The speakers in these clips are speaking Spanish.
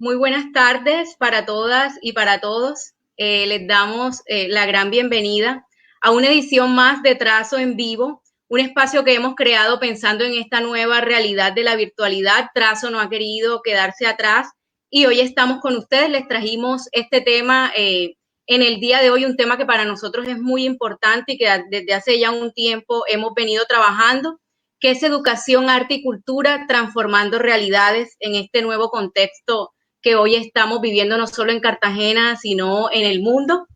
Muy buenas tardes para todas y para todos. Les damos la gran bienvenida a una edición más de Trazo en Vivo, un espacio que hemos creado pensando en esta nueva realidad de la virtualidad. Trazo no ha querido quedarse atrás y hoy estamos con ustedes. Les trajimos este tema en el día de hoy, un tema que para nosotros es muy importante y que desde hace ya un tiempo hemos venido trabajando, que es educación, arte y cultura, transformando realidades en este nuevo contexto que hoy estamos viviendo no solo en Cartagena, sino en el mundo.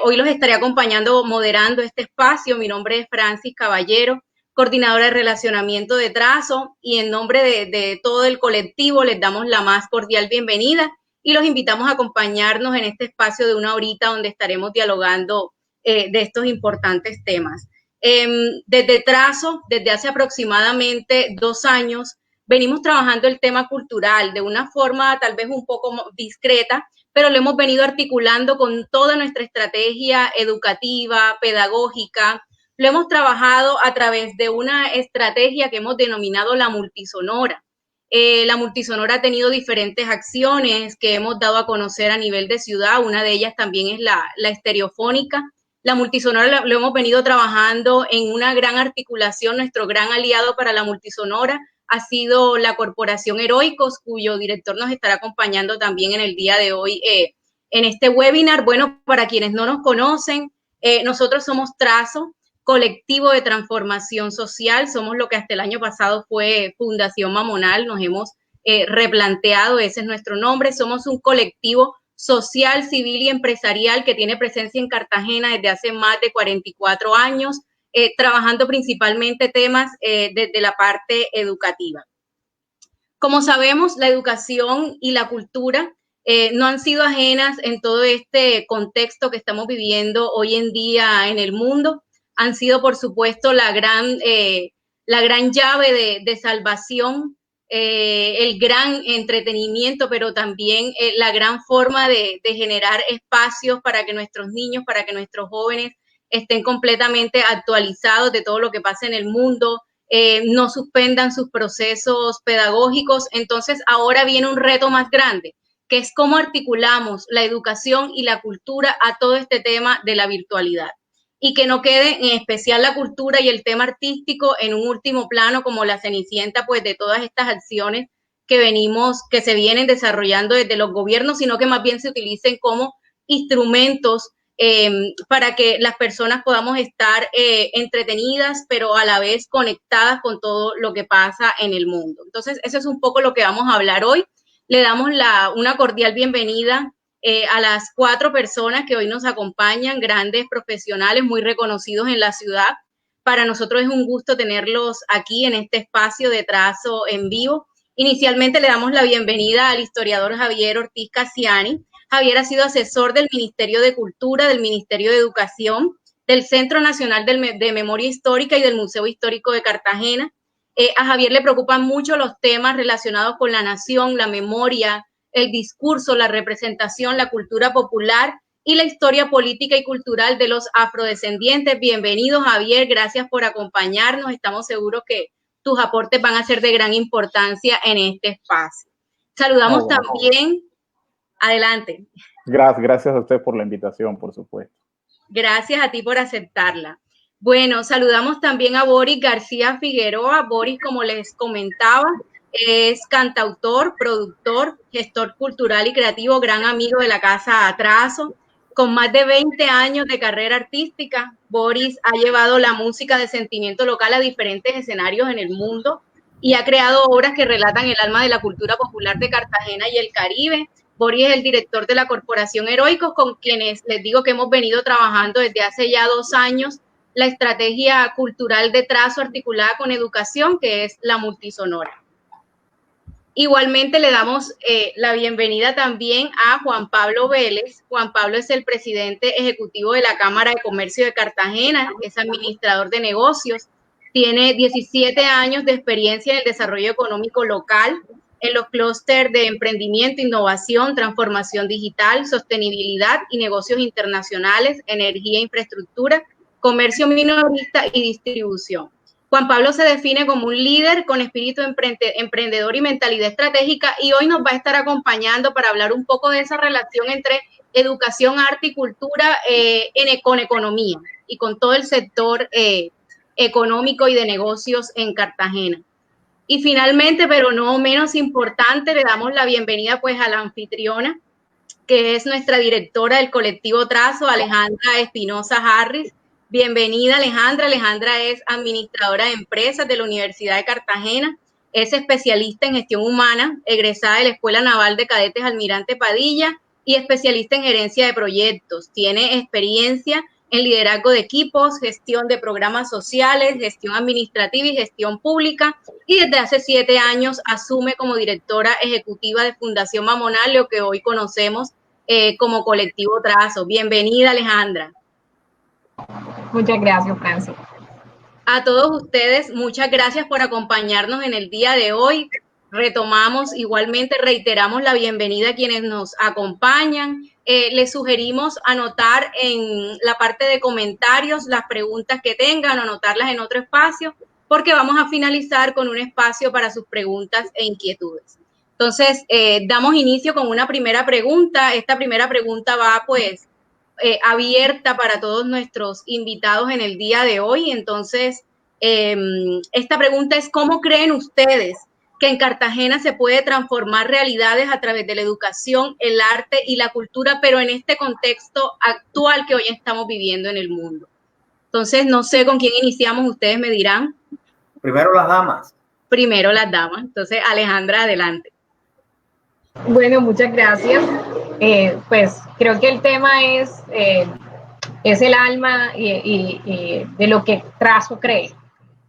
Hoy los estaré acompañando, moderando este espacio. Mi nombre es Francis Caballero, coordinadora de relacionamiento de Trazo, y en nombre de todo el colectivo les damos la más cordial bienvenida y los invitamos a acompañarnos en este espacio de una horita donde estaremos dialogando de estos importantes temas. Desde Trazo, desde hace aproximadamente 2 años, venimos trabajando el tema cultural de una forma tal vez un poco discreta, pero lo hemos venido articulando con toda nuestra estrategia educativa, pedagógica. Lo hemos trabajado a través de una estrategia que hemos denominado la multisonora. La multisonora ha tenido diferentes acciones que hemos dado a conocer a nivel de ciudad. Una de ellas también es la estereofónica. La multisonora lo hemos venido trabajando en una gran articulación. Nuestro gran aliado para la multisonora ha sido la Corporación Heroicos, cuyo director nos estará acompañando también en el día de hoy en este webinar. Bueno, para quienes no nos conocen, nosotros somos Trazo, colectivo de transformación social. Somos lo que hasta el año pasado fue Fundación Mamonal. Nos hemos replanteado, ese es nuestro nombre. Somos un colectivo social, civil y empresarial que tiene presencia en Cartagena desde hace más de 44 años. Trabajando principalmente temas desde la parte educativa. Como sabemos, la educación y la cultura no han sido ajenas en todo este contexto que estamos viviendo hoy en día en el mundo. Han sido, por supuesto, la gran llave de salvación, el gran entretenimiento, pero también la gran forma de generar espacios para que nuestros niños, para que nuestros jóvenes estén completamente actualizados de todo lo que pasa en el mundo, no suspendan sus procesos pedagógicos. Entonces ahora viene un reto más grande, que es cómo articulamos la educación y la cultura a todo este tema de la virtualidad. Y que no quede en especial la cultura y el tema artístico en un último plano como la cenicienta, pues de todas estas acciones que se vienen desarrollando desde los gobiernos, sino que más bien se utilicen como instrumentos para que las personas podamos estar entretenidas, pero a la vez conectadas con todo lo que pasa en el mundo. Entonces, eso es un poco lo que vamos a hablar hoy. Le damos una cordial bienvenida a las 4 personas que hoy nos acompañan, grandes profesionales muy reconocidos en la ciudad. Para nosotros es un gusto tenerlos aquí en este espacio de Trazo en Vivo. Inicialmente le damos la bienvenida al historiador Javier Ortiz Casiani. Javier ha sido asesor del Ministerio de Cultura, del Ministerio de Educación, del Centro Nacional de Memoria Histórica y del Museo Histórico de Cartagena. A Javier le preocupan mucho los temas relacionados con la nación, la memoria, el discurso, la representación, la cultura popular y la historia política y cultural de los afrodescendientes. Bienvenido, Javier, gracias por acompañarnos. Estamos seguros que tus aportes van a ser de gran importancia en este espacio. Saludamos también. Adelante. Gracias a usted por la invitación, por supuesto. Gracias a ti por aceptarla. Bueno, saludamos también a Boris García Figueroa. Boris, como les comentaba, es cantautor, productor, gestor cultural y creativo, gran amigo de la Casa Trazo. Con más de 20 años de carrera artística, Boris ha llevado la música de sentimiento local a diferentes escenarios en el mundo y ha creado obras que relatan el alma de la cultura popular de Cartagena y el Caribe. Boris es el director de la Corporación Heroicos, con quienes les digo que hemos venido trabajando desde hace ya 2 años la estrategia cultural de Trazo articulada con educación, que es la multisonora. Igualmente le damos la bienvenida también a Juan Pablo Vélez. Juan Pablo es el presidente ejecutivo de la Cámara de Comercio de Cartagena, es administrador de negocios, tiene 17 años de experiencia en el desarrollo económico local, en los clústeres de emprendimiento, innovación, transformación digital, sostenibilidad y negocios internacionales, energía e infraestructura, comercio minorista y distribución. Juan Pablo se define como un líder con espíritu emprendedor y mentalidad estratégica, y hoy nos va a estar acompañando para hablar un poco de esa relación entre educación, arte y cultura con economía y con todo el sector económico y de negocios en Cartagena. Y finalmente, pero no menos importante, le damos la bienvenida pues a la anfitriona, que es nuestra directora del colectivo Trazo, Alejandra Espinosa Harris. Bienvenida, Alejandra. Alejandra es administradora de empresas de la Universidad de Cartagena, es especialista en gestión humana, egresada de la Escuela Naval de Cadetes Almirante Padilla y especialista en gerencia de proyectos. Tiene experiencia en liderazgo de equipos, gestión de programas sociales, gestión administrativa y gestión pública, y desde hace 7 años asume como directora ejecutiva de Fundación Mamonal, lo que hoy conocemos como colectivo Trazo. Bienvenida, Alejandra. Muchas gracias, Francis. A todos ustedes, muchas gracias por acompañarnos en el día de hoy. Retomamos, igualmente reiteramos la bienvenida a quienes nos acompañan. Les sugerimos anotar en la parte de comentarios las preguntas que tengan o anotarlas en otro espacio, porque vamos a finalizar con un espacio para sus preguntas e inquietudes. Entonces, damos inicio con una primera pregunta. Esta primera pregunta va pues abierta para todos nuestros invitados en el día de hoy. Entonces, esta pregunta es: ¿cómo creen ustedes que en Cartagena se puede transformar realidades a través de la educación, el arte y la cultura, pero en este contexto actual que hoy estamos viviendo en el mundo? Entonces, no sé con quién iniciamos, ustedes me dirán. Primero las damas. Primero las damas. Entonces, Alejandra, adelante. Bueno, muchas gracias. Pues creo que el tema es el alma y de lo que Trazo cree.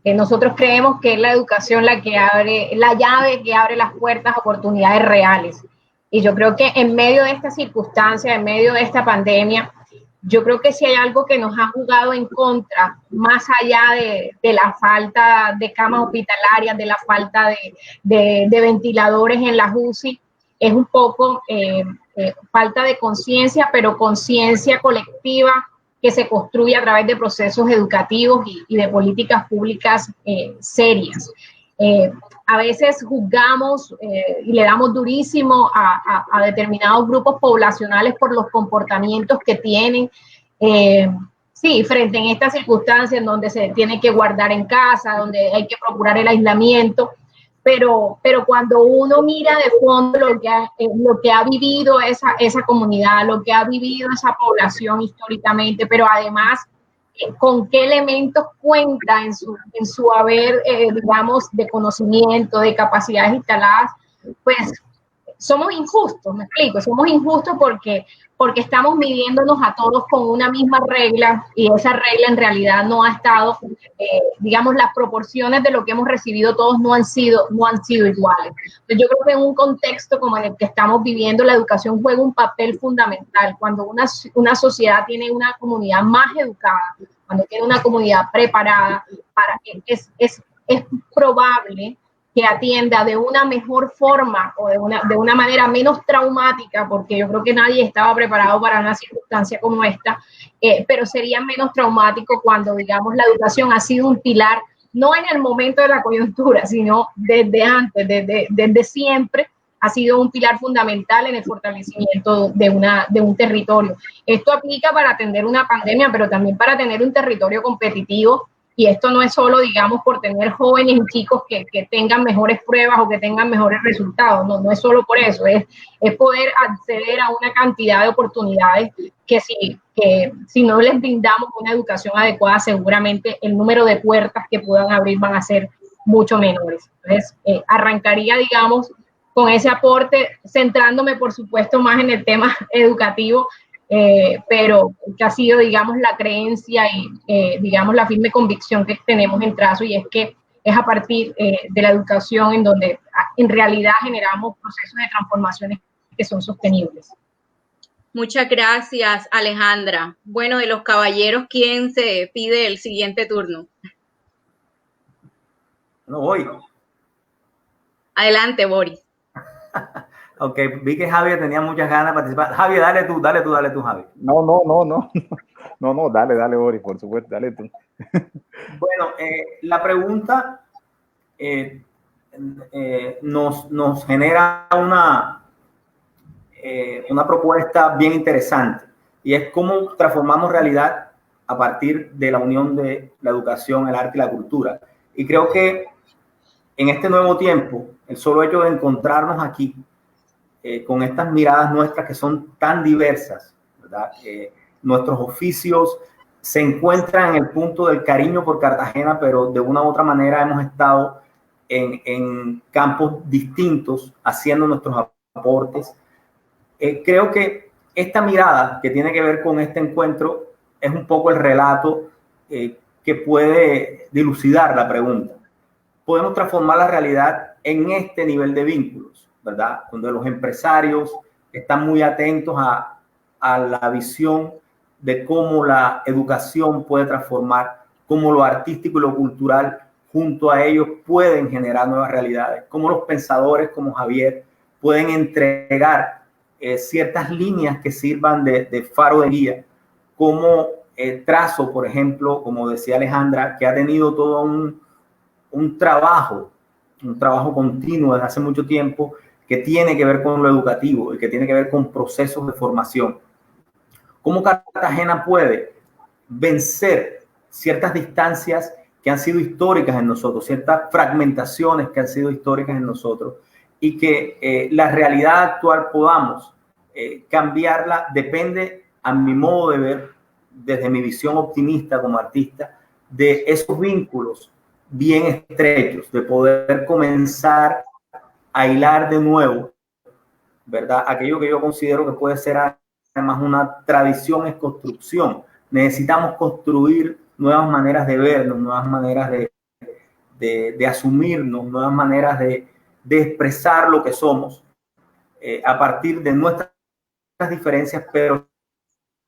Nosotros creemos que es la educación la llave que abre las puertas a oportunidades reales. Y yo creo que en medio de esta circunstancia, en medio de esta pandemia, yo creo que si hay algo que nos ha jugado en contra, más allá de la falta de camas hospitalarias, de la falta de ventiladores en las UCI, es un poco falta de conciencia, pero conciencia colectiva que se construye a través de procesos educativos y de políticas públicas serias. A veces juzgamos y le damos durísimo a determinados grupos poblacionales por los comportamientos que tienen. Sí, frente en estas circunstancias en donde se tiene que guardar en casa, donde hay que procurar el aislamiento, pero cuando uno mira de fondo lo que ha vivido esa comunidad, lo que ha vivido esa población históricamente, pero además con qué elementos cuenta en su haber, digamos, de conocimiento, de capacidades instaladas, pues somos injustos, me explico, somos injustos porque estamos midiéndonos a todos con una misma regla y esa regla en realidad no ha estado, digamos, las proporciones de lo que hemos recibido todos no han sido iguales. Entonces, yo creo que en un contexto como en el que estamos viviendo, la educación juega un papel fundamental. Cuando una sociedad tiene una comunidad más educada, cuando tiene una comunidad preparada, es probable que atienda de una mejor forma o de una manera menos traumática, porque yo creo que nadie estaba preparado para una circunstancia como esta, pero sería menos traumático cuando, digamos, la educación ha sido un pilar, no en el momento de la coyuntura, sino desde antes, desde siempre, ha sido un pilar fundamental en el fortalecimiento de un territorio. Esto aplica para atender una pandemia, pero también para tener un territorio competitivo. Y esto no es solo, digamos, por tener jóvenes y chicos que tengan mejores pruebas o que tengan mejores resultados. No es solo por eso, es poder acceder a una cantidad de oportunidades que si no les brindamos una educación adecuada, seguramente el número de puertas que puedan abrir van a ser mucho menores. Entonces, arrancaría, digamos, con ese aporte, centrándome, por supuesto, más en el tema educativo, pero que ha sido, digamos, la creencia y, digamos, la firme convicción que tenemos en Trazo, y es que es a partir de la educación en donde en realidad generamos procesos de transformaciones que son sostenibles. Muchas gracias, Alejandra. Bueno, de los caballeros, ¿quién se pide el siguiente turno? No voy. Adelante, Boris. Aunque vi que Javier tenía muchas ganas de participar. Javier, dale tú, Javier. No, dale, Boris, por supuesto, dale tú. Bueno, la pregunta nos genera una propuesta bien interesante, y es cómo transformamos realidad a partir de la unión de la educación, el arte y la cultura. Y creo que en este nuevo tiempo, el solo hecho de encontrarnos aquí, con estas miradas nuestras que son tan diversas, ¿verdad? Nuestros oficios se encuentran en el punto del cariño por Cartagena, pero de una u otra manera hemos estado en campos distintos haciendo nuestros aportes. Creo que esta mirada que tiene que ver con este encuentro es un poco el relato que puede dilucidar la pregunta. Podemos transformar la realidad en este nivel de vínculos, ¿verdad? Donde los empresarios están muy atentos a la visión de cómo la educación puede transformar, cómo lo artístico y lo cultural junto a ellos pueden generar nuevas realidades, cómo los pensadores como Javier pueden entregar ciertas líneas que sirvan de faro de guía, como Trazo, por ejemplo, como decía Alejandra, que ha tenido todo un trabajo continuo desde hace mucho tiempo que tiene que ver con lo educativo y que tiene que ver con procesos de formación. ¿Cómo Cartagena puede vencer ciertas distancias que han sido históricas en nosotros, ciertas fragmentaciones que han sido históricas en nosotros, y que la realidad actual podamos cambiarla? Depende, a mi modo de ver, desde mi visión optimista como artista, de esos vínculos bien estrechos, de poder comenzar a hilar de nuevo, ¿verdad? Aquello que yo considero que puede ser además una tradición es construcción. Necesitamos construir nuevas maneras de vernos, nuevas maneras de asumirnos, nuevas maneras de expresar lo que somos a partir de nuestras diferencias, pero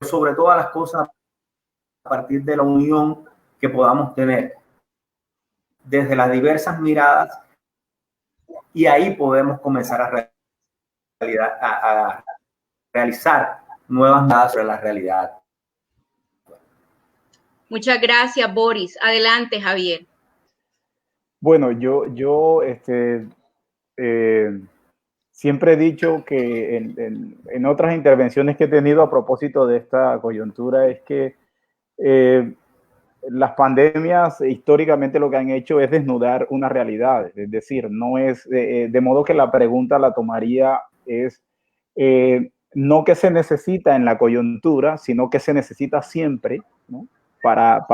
sobre todas las cosas a partir de la unión que podamos tener desde las diversas miradas, y ahí podemos comenzar a realizar nuevas miradas sobre la realidad. Muchas gracias, Boris. Adelante, Javier. Bueno, yo siempre he dicho que en otras intervenciones que he tenido a propósito de esta coyuntura es que las pandemias históricamente lo que han hecho es desnudar una realidad, es decir, no es de modo que la pregunta la tomaría es no que se necesita en la coyuntura, sino que se necesita siempre, ¿no? para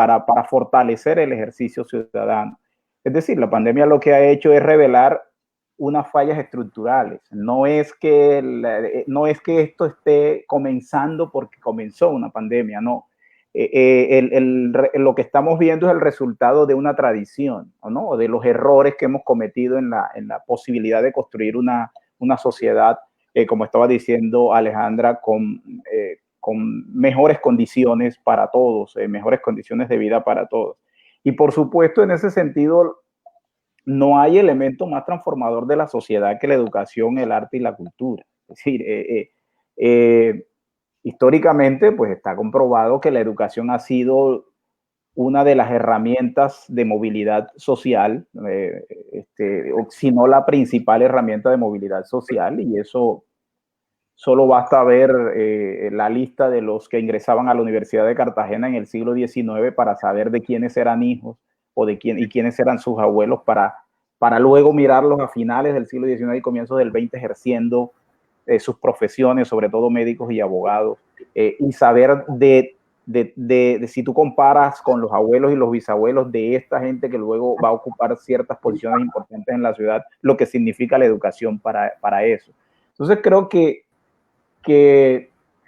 fortalecer el ejercicio ciudadano. Es decir, la pandemia lo que ha hecho es revelar unas fallas estructurales. No es que esto esté comenzando porque comenzó una pandemia, no. Lo que estamos viendo es el resultado de una tradición, ¿no? O de los errores que hemos cometido en la posibilidad de construir una sociedad, como estaba diciendo Alejandra, con mejores condiciones para todos, mejores condiciones de vida para todos. Y por supuesto, en ese sentido, no hay elemento más transformador de la sociedad que la educación, el arte y la cultura. Es decir, históricamente, pues está comprobado que la educación ha sido una de las herramientas de movilidad social, si no la principal herramienta de movilidad social, y eso solo basta ver la lista de los que ingresaban a la Universidad de Cartagena en el siglo XIX para saber de quiénes eran hijos o y quiénes eran sus abuelos, para luego mirarlos a finales del siglo XIX y comienzos del XX ejerciendo sus profesiones, sobre todo médicos y abogados, y saber de si tú comparas con los abuelos y los bisabuelos de esta gente que luego va a ocupar ciertas posiciones importantes en la ciudad, lo que significa la educación para eso. Entonces creo que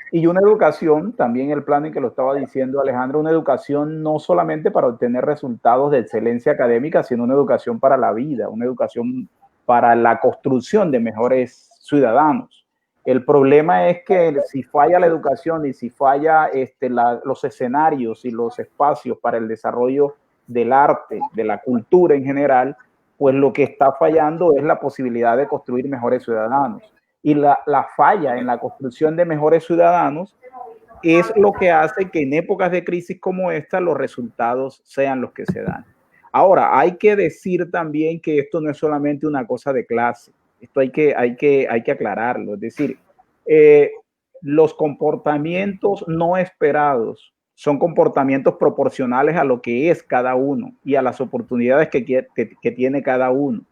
y una educación, también el plan en que lo estaba diciendo Alejandro, una educación no solamente para obtener resultados de excelencia académica, sino una educación para la vida, una educación para la construcción de mejores ciudadanos. El problema es que si falla la educación y si falla los escenarios y los espacios para el desarrollo del arte, de la cultura en general, pues lo que está fallando es la posibilidad de construir mejores ciudadanos. y la falla en la construcción de mejores ciudadanos es lo que hace que en épocas de crisis como esta los resultados sean los que se dan. Ahora, hay que decir también que esto no es solamente una cosa de clase, esto hay que aclararlo, es decir, los comportamientos no esperados son comportamientos proporcionales a lo que es cada uno y a las oportunidades que tiene cada uno.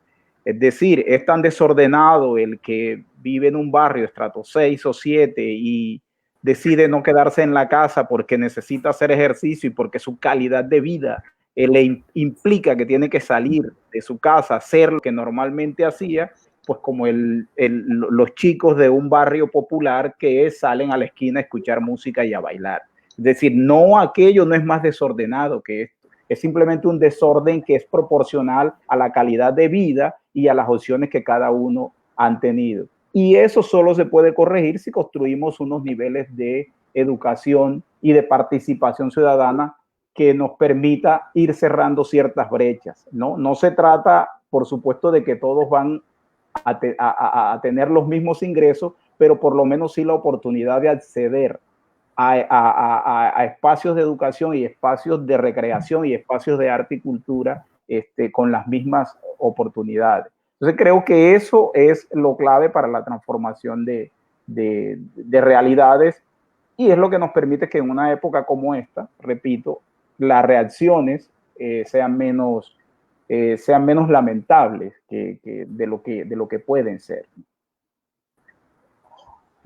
Es decir, es tan desordenado el que vive en un barrio estrato 6 o 7 y decide no quedarse en la casa porque necesita hacer ejercicio y porque su calidad de vida le implica que tiene que salir de su casa, hacer lo que normalmente hacía, pues como los chicos de un barrio popular que salen a la esquina a escuchar música y a bailar. Es decir, no, aquello no es más desordenado que esto, es simplemente un desorden que es proporcional a la calidad de vida y a las opciones que cada uno han tenido. Y eso solo se puede corregir si construimos unos niveles de educación y de participación ciudadana que nos permita ir cerrando ciertas brechas, ¿no? No se trata, por supuesto, de que todos van a tener los mismos ingresos, pero por lo menos sí la oportunidad de acceder a espacios de educación y espacios de recreación y espacios de arte y cultura con las mismas oportunidades. Entonces creo que eso es lo clave para la transformación de realidades y es lo que nos permite que en una época como esta, repito, las reacciones sean menos lamentables de lo que pueden ser.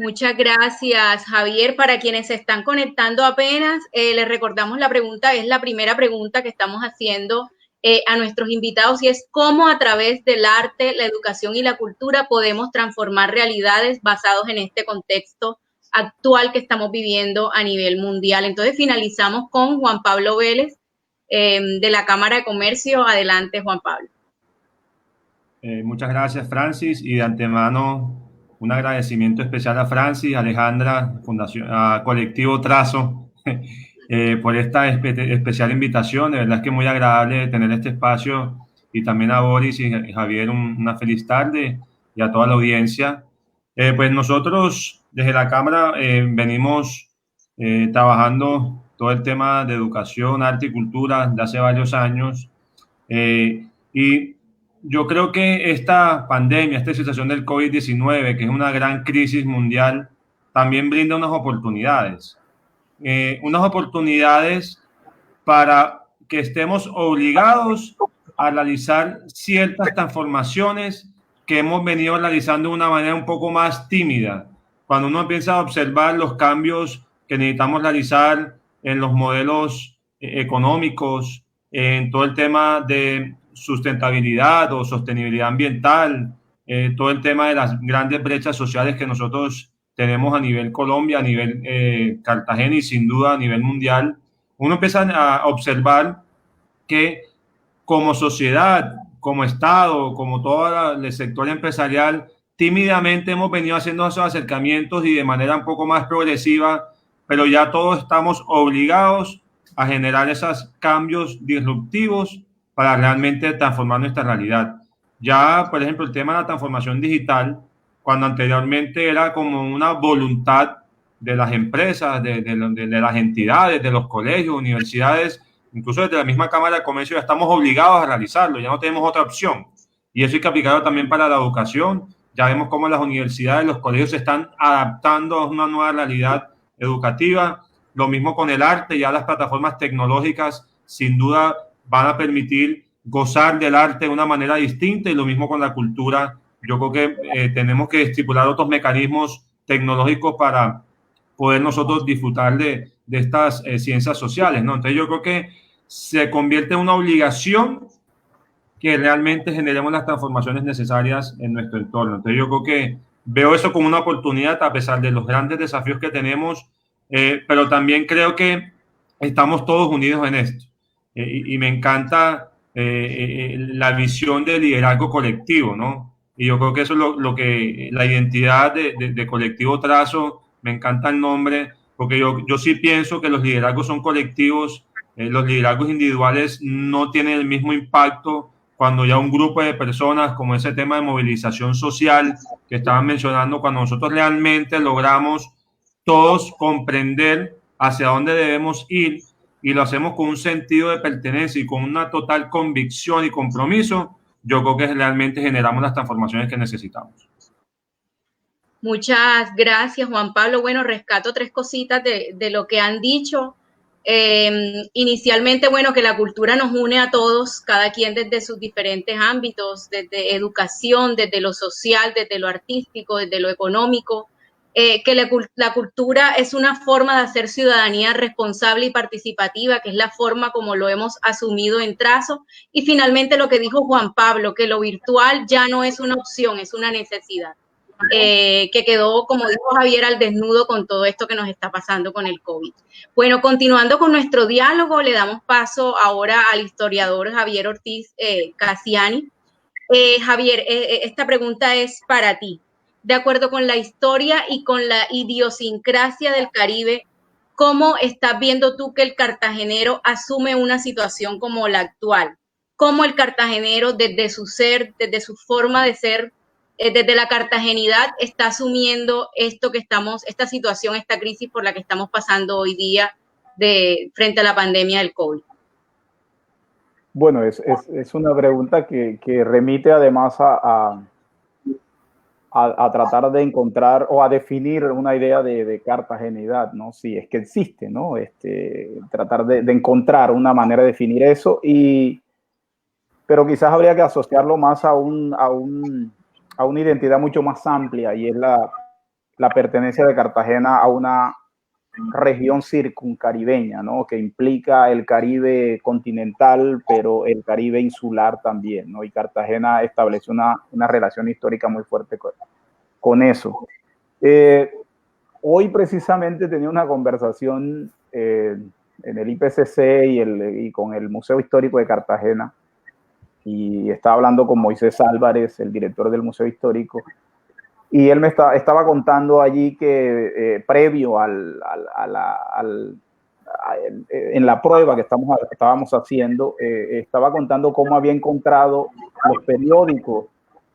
Muchas gracias, Javier. Para quienes se están conectando apenas, les recordamos la pregunta, es la primera pregunta que estamos haciendo a nuestros invitados y es cómo a través del arte, la educación y la cultura podemos transformar realidades basados en este contexto actual que estamos viviendo a nivel mundial. Entonces finalizamos con Juan Pablo Vélez de la Cámara de Comercio. Adelante, Juan Pablo. Muchas gracias, Francis, y de antemano un agradecimiento especial a Francis, a Alejandra, a Colectivo Trazo, por esta especial invitación. De verdad es que muy agradable tener este espacio y también a Boris y Javier una feliz tarde y a toda la audiencia. Pues nosotros desde la Cámara venimos trabajando todo el tema de educación, arte y cultura de hace varios años y yo creo que esta pandemia, esta situación del COVID-19, que es una gran crisis mundial, también brinda unas oportunidades para que estemos obligados a realizar ciertas transformaciones que hemos venido realizando de una manera un poco más tímida. Cuando uno empieza a observar los cambios que necesitamos realizar en los modelos económicos, en todo el tema de sustentabilidad o sostenibilidad ambiental, todo el tema de las grandes brechas sociales que nosotros tenemos a nivel Colombia, a nivel Cartagena y sin duda a nivel mundial, uno empieza a observar que como sociedad, como Estado, como todo el sector empresarial, tímidamente hemos venido haciendo esos acercamientos y de manera un poco más progresiva, pero ya todos estamos obligados a generar esos cambios disruptivos para realmente transformar nuestra realidad. Ya, por ejemplo, el tema de la transformación digital, cuando anteriormente era como una voluntad de las empresas, de las entidades, de los colegios, universidades, incluso desde la misma Cámara de Comercio, ya estamos obligados a realizarlo, ya no tenemos otra opción. Y eso hay que aplicarlo también para la educación. Ya vemos cómo las universidades, los colegios se están adaptando a una nueva realidad educativa. Lo mismo con el arte, ya las plataformas tecnológicas sin duda van a permitir gozar del arte de una manera distinta y lo mismo con la cultura. Yo creo que tenemos que estipular otros mecanismos tecnológicos para poder nosotros disfrutar de estas ciencias sociales, ¿no? Entonces yo creo que se convierte en una obligación que realmente generemos las transformaciones necesarias en nuestro entorno. Entonces yo creo que veo eso como una oportunidad a pesar de los grandes desafíos que tenemos, pero también creo que estamos todos unidos en esto. Y me encanta la visión del liderazgo colectivo, ¿no? Y yo creo que eso es lo que la identidad de Colectivo Trazo, me encanta el nombre, porque yo sí pienso que los liderazgos son colectivos, los liderazgos individuales no tienen el mismo impacto cuando ya un grupo de personas, como ese tema de movilización social que estaban mencionando, cuando nosotros realmente logramos todos comprender hacia dónde debemos ir y lo hacemos con un sentido de pertenencia y con una total convicción y compromiso, yo creo que realmente generamos las transformaciones que necesitamos. Muchas gracias, Juan Pablo. Bueno, rescato 3 cositas de lo que han dicho. Inicialmente, bueno, que la cultura nos une a todos, cada quien desde sus diferentes ámbitos, desde educación, desde lo social, desde lo artístico, desde lo económico, que la cultura es una forma de hacer ciudadanía responsable y participativa, que es la forma como lo hemos asumido en Trazo. Y finalmente lo que dijo Juan Pablo, que lo virtual ya no es una opción, es una necesidad. Que quedó, como dijo Javier, al desnudo con todo esto que nos está pasando con el COVID. Bueno, continuando con nuestro diálogo, le damos paso ahora al historiador Javier Ortiz Casiani. Javier, esta pregunta es para ti. De acuerdo con la historia y con la idiosincrasia del Caribe, ¿cómo estás viendo tú que el cartagenero asume una situación como la actual? ¿Cómo el cartagenero, desde su ser, desde su forma de ser, desde la cartagenidad, está asumiendo esta situación, esta crisis por la que estamos pasando hoy día frente a la pandemia del COVID? Bueno, es una pregunta que remite además a tratar de encontrar o a definir una idea de cartagenidad, ¿no? Si es que existe, ¿no? Tratar de encontrar una manera de definir eso, pero quizás habría que asociarlo más a una identidad mucho más amplia, y es la pertenencia de Cartagena a una región circuncaribeña, ¿no? Que implica el Caribe continental, pero el Caribe insular también, ¿no? Y Cartagena establece una relación histórica muy fuerte con eso. Hoy precisamente tenía una conversación en el IPCC y con el Museo Histórico de Cartagena, y estaba hablando con Moisés Álvarez, el director del Museo Histórico, y él me estaba contando allí que previo en la prueba que estábamos haciendo, estaba contando cómo había encontrado los periódicos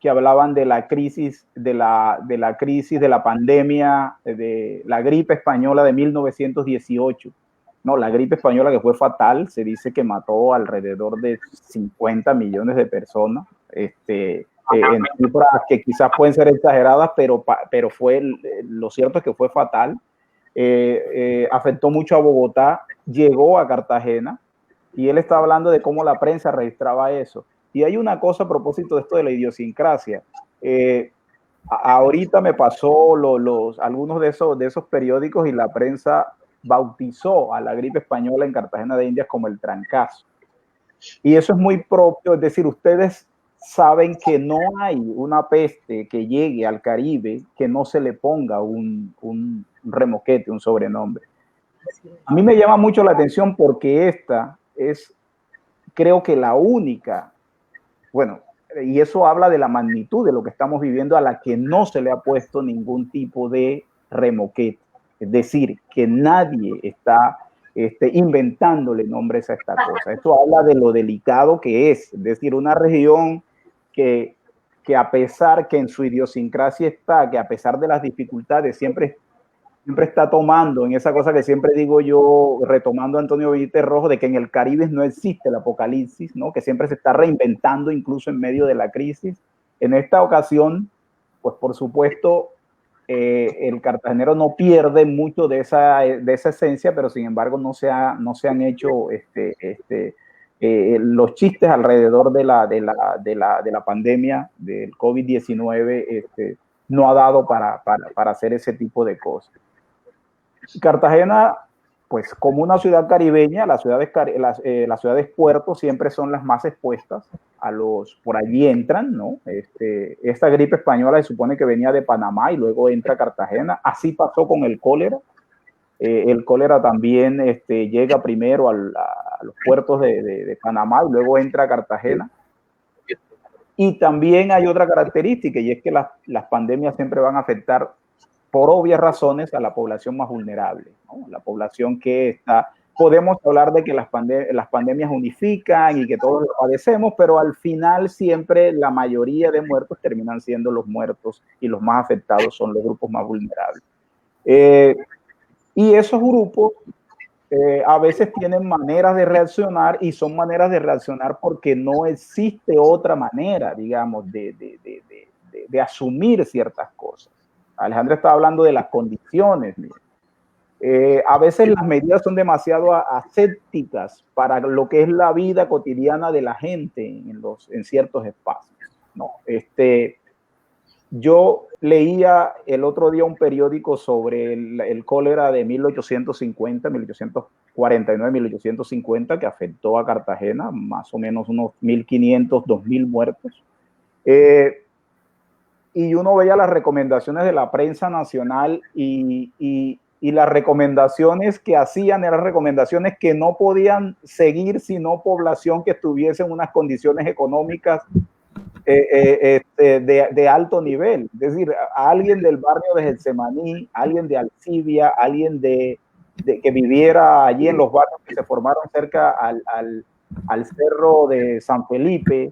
que hablaban de la crisis de la pandemia de la gripe española de 1918. No, la gripe española, que fue fatal, se dice que mató alrededor de 50 millones de personas. En cifras que quizás pueden ser exageradas, pero lo cierto es que fue fatal. Afectó mucho a Bogotá, llegó a Cartagena, y él está hablando de cómo la prensa registraba eso. Y hay una cosa a propósito de esto de la idiosincrasia. Ahorita me pasó algunos de esos periódicos, y la prensa bautizó a la gripe española en Cartagena de Indias como el trancazo. Y eso es muy propio, es decir, ustedes saben que no hay una peste que llegue al Caribe que no se le ponga un remoquete, un sobrenombre. A mí me llama mucho la atención porque esta es, creo que la única, bueno, y eso habla de la magnitud de lo que estamos viviendo, a la que no se le ha puesto ningún tipo de remoquete. Es decir, que nadie está inventándole nombres a esta cosa. Esto habla de lo delicado que es decir, una región que a pesar que en su idiosincrasia está, que a pesar de las dificultades siempre está tomando en esa cosa que siempre digo yo, retomando a Antonio Benítez Rojo, de que en el Caribe no existe el apocalipsis, ¿no? Que siempre se está reinventando incluso en medio de la crisis. En esta ocasión, pues por supuesto, el cartagenero no pierde mucho de esa esencia, pero sin embargo no se han hecho los chistes alrededor de la pandemia del COVID-19, no ha dado para hacer ese tipo de cosas. Cartagena, pues como una ciudad caribeña, las ciudades puertos siempre son las más expuestas por allí entran, ¿no? Esta gripe española se supone que venía de Panamá y luego entra a Cartagena. Así pasó con el cólera. El cólera también llega primero a los puertos de Panamá y luego entra a Cartagena. Y también hay otra característica, y es que las pandemias siempre van a afectar, por obvias razones, a la población más vulnerable, ¿no? La población que está podemos hablar de que las pandemias unifican y que todos lo padecemos, pero al final siempre la mayoría de muertos terminan siendo los muertos y los más afectados son los grupos más vulnerables. Y esos grupos a veces tienen maneras de reaccionar y son maneras de reaccionar porque no existe otra manera, digamos, de asumir ciertas cosas. Alejandra estaba hablando de las condiciones. A veces las medidas son demasiado asépticas para lo que es la vida cotidiana de la gente en ciertos espacios, ¿no? Yo leía el otro día un periódico sobre el cólera de 1850, 1849, 1850, que afectó a Cartagena, más o menos unos 1.500, 2.000 muertos. Y uno veía las recomendaciones de la prensa nacional y las recomendaciones que hacían eran recomendaciones que no podían seguir sino población que estuviese en unas condiciones económicas de alto nivel. Es decir, a alguien del barrio de Getsemaní, alguien de Alcibia, alguien que viviera allí en los barrios que se formaron cerca al cerro de San Felipe,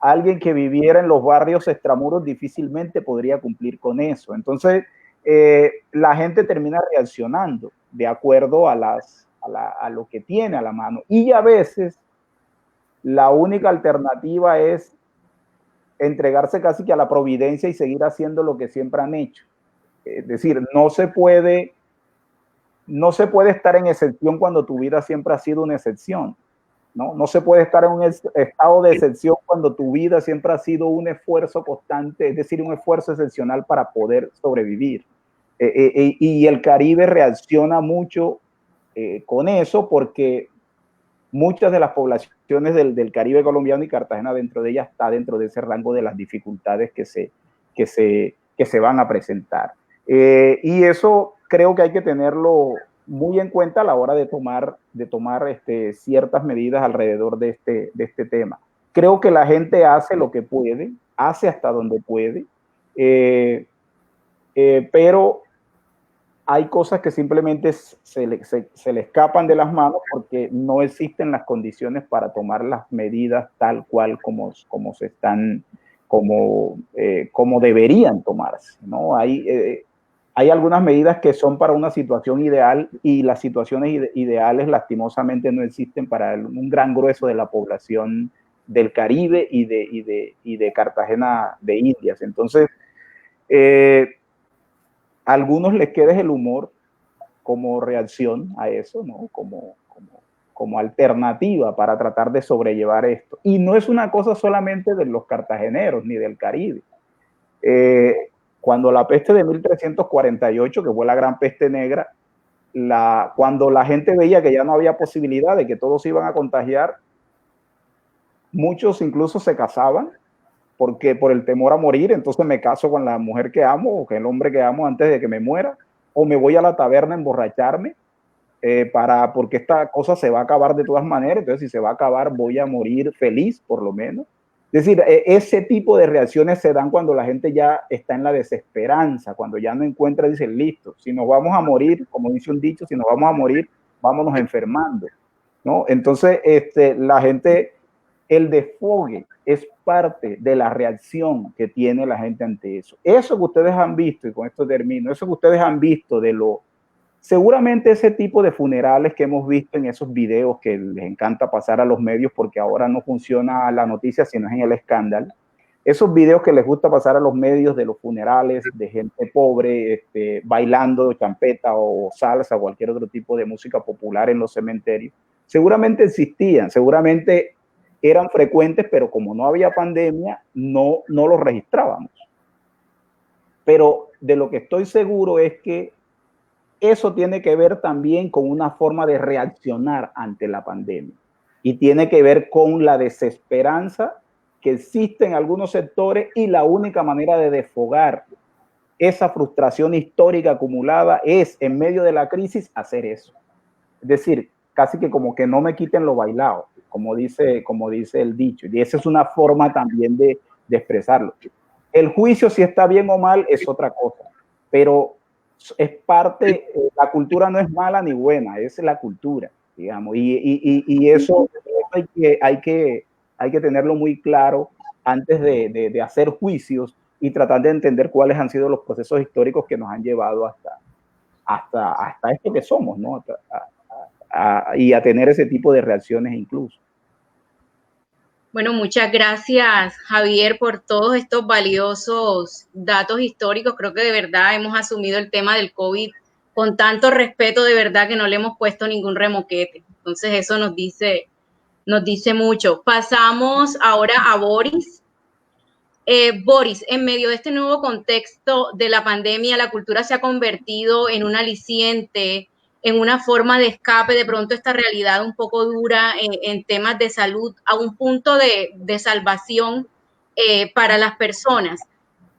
alguien que viviera en los barrios extramuros difícilmente podría cumplir con eso. Entonces, la gente termina reaccionando de acuerdo a lo que tiene a la mano. Y a veces la única alternativa es entregarse casi que a la providencia y seguir haciendo lo que siempre han hecho. Es decir, no se puede estar en excepción cuando tu vida siempre ha sido una excepción. No se puede estar en un estado de excepción cuando tu vida siempre ha sido un esfuerzo constante, es decir, un esfuerzo excepcional para poder sobrevivir. Y el Caribe reacciona mucho con eso porque muchas de las poblaciones del Caribe colombiano y Cartagena dentro de ellas está dentro de ese rango de las dificultades que se van a presentar. Y eso creo que hay que tenerlo muy en cuenta a la hora de tomar ciertas medidas alrededor de este tema. Creo que la gente hace lo que puede, hace hasta donde puede, pero hay cosas que simplemente se le escapan de las manos porque no existen las condiciones para tomar las medidas tal cual como deberían tomarse, ¿no? Hay algunas medidas que son para una situación ideal y las situaciones ideales lastimosamente no existen para un gran grueso de la población del Caribe y de Cartagena de Indias. Entonces, a algunos les queda el humor como reacción a eso, ¿no? Como alternativa para tratar de sobrellevar esto. Y no es una cosa solamente de los cartageneros ni del Caribe. Cuando la peste de 1348, que fue la gran peste negra, cuando la gente veía que ya no había posibilidad de que todos se iban a contagiar, muchos incluso se casaban porque por el temor a morir, entonces me caso con la mujer que amo o con el hombre que amo antes de que me muera, o me voy a la taberna a emborracharme porque esta cosa se va a acabar de todas maneras, entonces si se va a acabar voy a morir feliz por lo menos. Es decir, ese tipo de reacciones se dan cuando la gente ya está en la desesperanza, cuando ya no encuentra, dicen, listo, si nos vamos a morir, como dice un dicho, si nos vamos a morir, vámonos enfermando, ¿no? Entonces, la gente, el desfogue es parte de la reacción que tiene la gente ante eso. Eso que ustedes han visto, y con esto termino, eso que ustedes han visto seguramente ese tipo de funerales que hemos visto en esos videos que les encanta pasar a los medios porque ahora no funciona la noticia sino es en el escándalo, esos videos que les gusta pasar a los medios de los funerales de gente pobre bailando champeta o salsa o cualquier otro tipo de música popular en los cementerios, seguramente existían, seguramente eran frecuentes, pero como no había pandemia no los registrábamos. Pero de lo que estoy seguro es que eso tiene que ver también con una forma de reaccionar ante la pandemia y tiene que ver con la desesperanza que existe en algunos sectores y la única manera de desfogar esa frustración histórica acumulada es en medio de la crisis hacer eso. Es decir, casi que como que no me quiten lo bailado, como dice el dicho, y esa es una forma también de expresarlo. El juicio si está bien o mal es otra cosa, pero es parte, la cultura no es mala ni buena, es la cultura, digamos, y eso hay que tenerlo muy claro antes de hacer juicios y tratar de entender cuáles han sido los procesos históricos que nos han llevado hasta esto que somos, ¿no? Y a tener ese tipo de reacciones incluso. Bueno, muchas gracias, Javier, por todos estos valiosos datos históricos. Creo que de verdad hemos asumido el tema del COVID con tanto respeto, de verdad que no le hemos puesto ningún remoquete. Entonces eso nos dice mucho. Pasamos ahora a Boris. Boris, en medio de este nuevo contexto de la pandemia, la cultura se ha convertido en un aliciente, en una forma de escape de pronto esta realidad un poco dura en temas de salud, a un punto de salvación para las personas.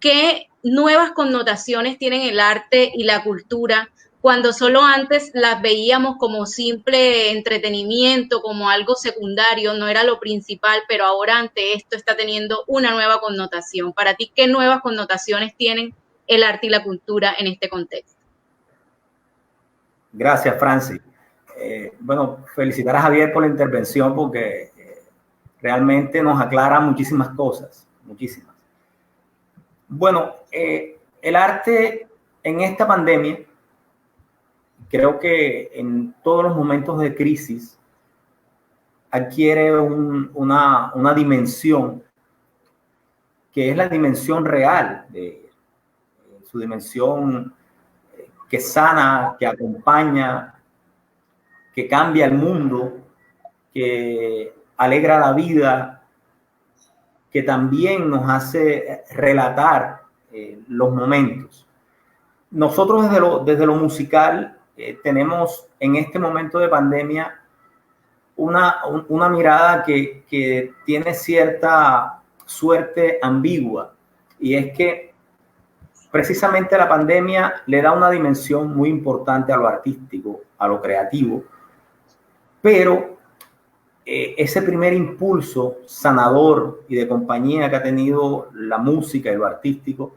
¿Qué nuevas connotaciones tienen el arte y la cultura cuando solo antes las veíamos como simple entretenimiento, como algo secundario, no era lo principal, pero ahora ante esto está teniendo una nueva connotación? Para ti, ¿qué nuevas connotaciones tienen el arte y la cultura en este contexto? Gracias, Francis. Bueno, felicitar a Javier por la intervención porque realmente nos aclara muchísimas cosas, muchísimas. Bueno, el arte en esta pandemia, creo que en todos los momentos de crisis adquiere una dimensión que es la dimensión real, su dimensión que sana, que acompaña, que cambia el mundo, que alegra la vida, que también nos hace relatar los momentos. Nosotros desde lo musical tenemos en este momento de pandemia una mirada que tiene cierta suerte ambigua, y es que precisamente la pandemia le da una dimensión muy importante a lo artístico, a lo creativo, pero ese primer impulso sanador y de compañía que ha tenido la música y lo artístico,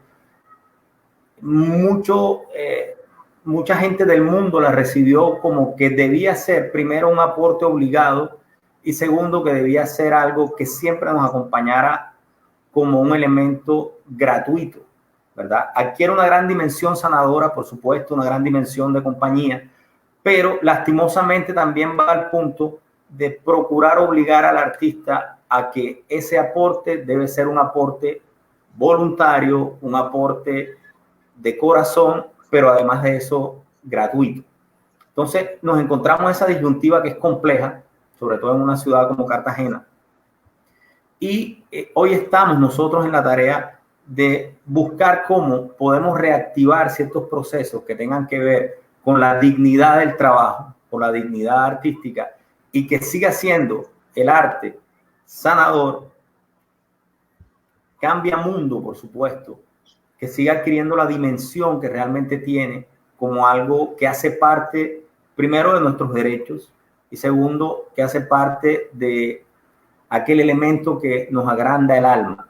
mucha gente del mundo la recibió como que debía ser, primero, un aporte obligado, y segundo, que debía ser algo que siempre nos acompañara como un elemento gratuito, ¿verdad? Adquiere una gran dimensión sanadora, por supuesto, una gran dimensión de compañía, pero lastimosamente también va al punto de procurar obligar al artista a que ese aporte debe ser un aporte voluntario, un aporte de corazón, pero además de eso, gratuito. Entonces nos encontramos esa disyuntiva que es compleja, sobre todo en una ciudad como Cartagena, y hoy estamos nosotros en la tarea de buscar cómo podemos reactivar ciertos procesos que tengan que ver con la dignidad del trabajo, con la dignidad artística, y que siga siendo el arte sanador, cambia mundo, por supuesto, que siga adquiriendo la dimensión que realmente tiene como algo que hace parte, primero, de nuestros derechos, y segundo, que hace parte de aquel elemento que nos agranda el alma.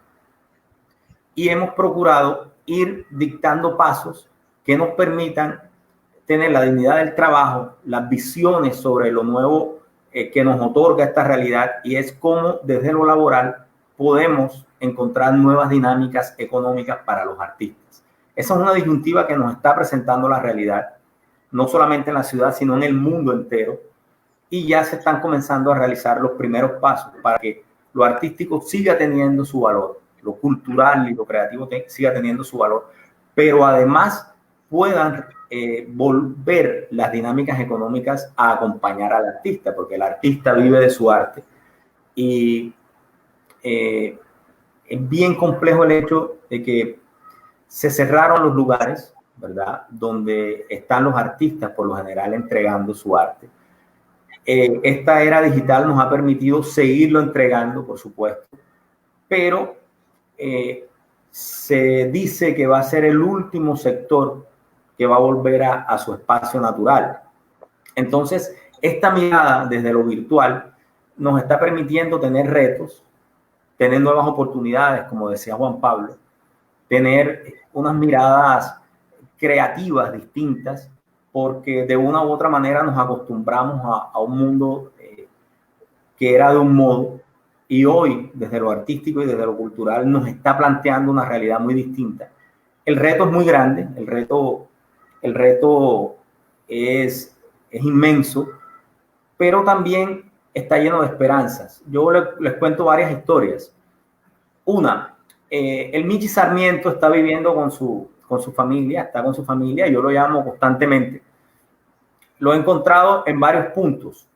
Y hemos procurado ir dictando pasos que nos permitan tener la dignidad del trabajo, las visiones sobre lo nuevo que nos otorga esta realidad, y es cómo desde lo laboral podemos encontrar nuevas dinámicas económicas para los artistas. Esa es una disyuntiva que nos está presentando la realidad, no solamente en la ciudad, sino en el mundo entero, y ya se están comenzando a realizar los primeros pasos para que lo artístico siga teniendo su valor, lo cultural y lo creativo siga teniendo su valor, pero además puedan volver las dinámicas económicas a acompañar al artista, porque el artista vive de su arte. Y es bien complejo el hecho de que se cerraron los lugares, ¿verdad?, donde están los artistas por lo general entregando su arte. Esta era digital nos ha permitido seguirlo entregando, por supuesto, pero se dice que va a ser el último sector que va a volver a su espacio natural. Entonces, esta mirada desde lo virtual nos está permitiendo tener retos, tener nuevas oportunidades, como decía Juan Pablo, tener unas miradas creativas distintas, porque de una u otra manera nos acostumbramos a un mundo que era de un modo, y hoy desde lo artístico y desde lo cultural nos está planteando una realidad muy distinta. El reto es muy grande, el reto es inmenso, pero también está lleno de esperanzas. Yo les cuento varias historias. Una, el Michi Sarmiento está viviendo con su familia, está con su familia, yo lo llamo constantemente. Lo he encontrado en varios puntos,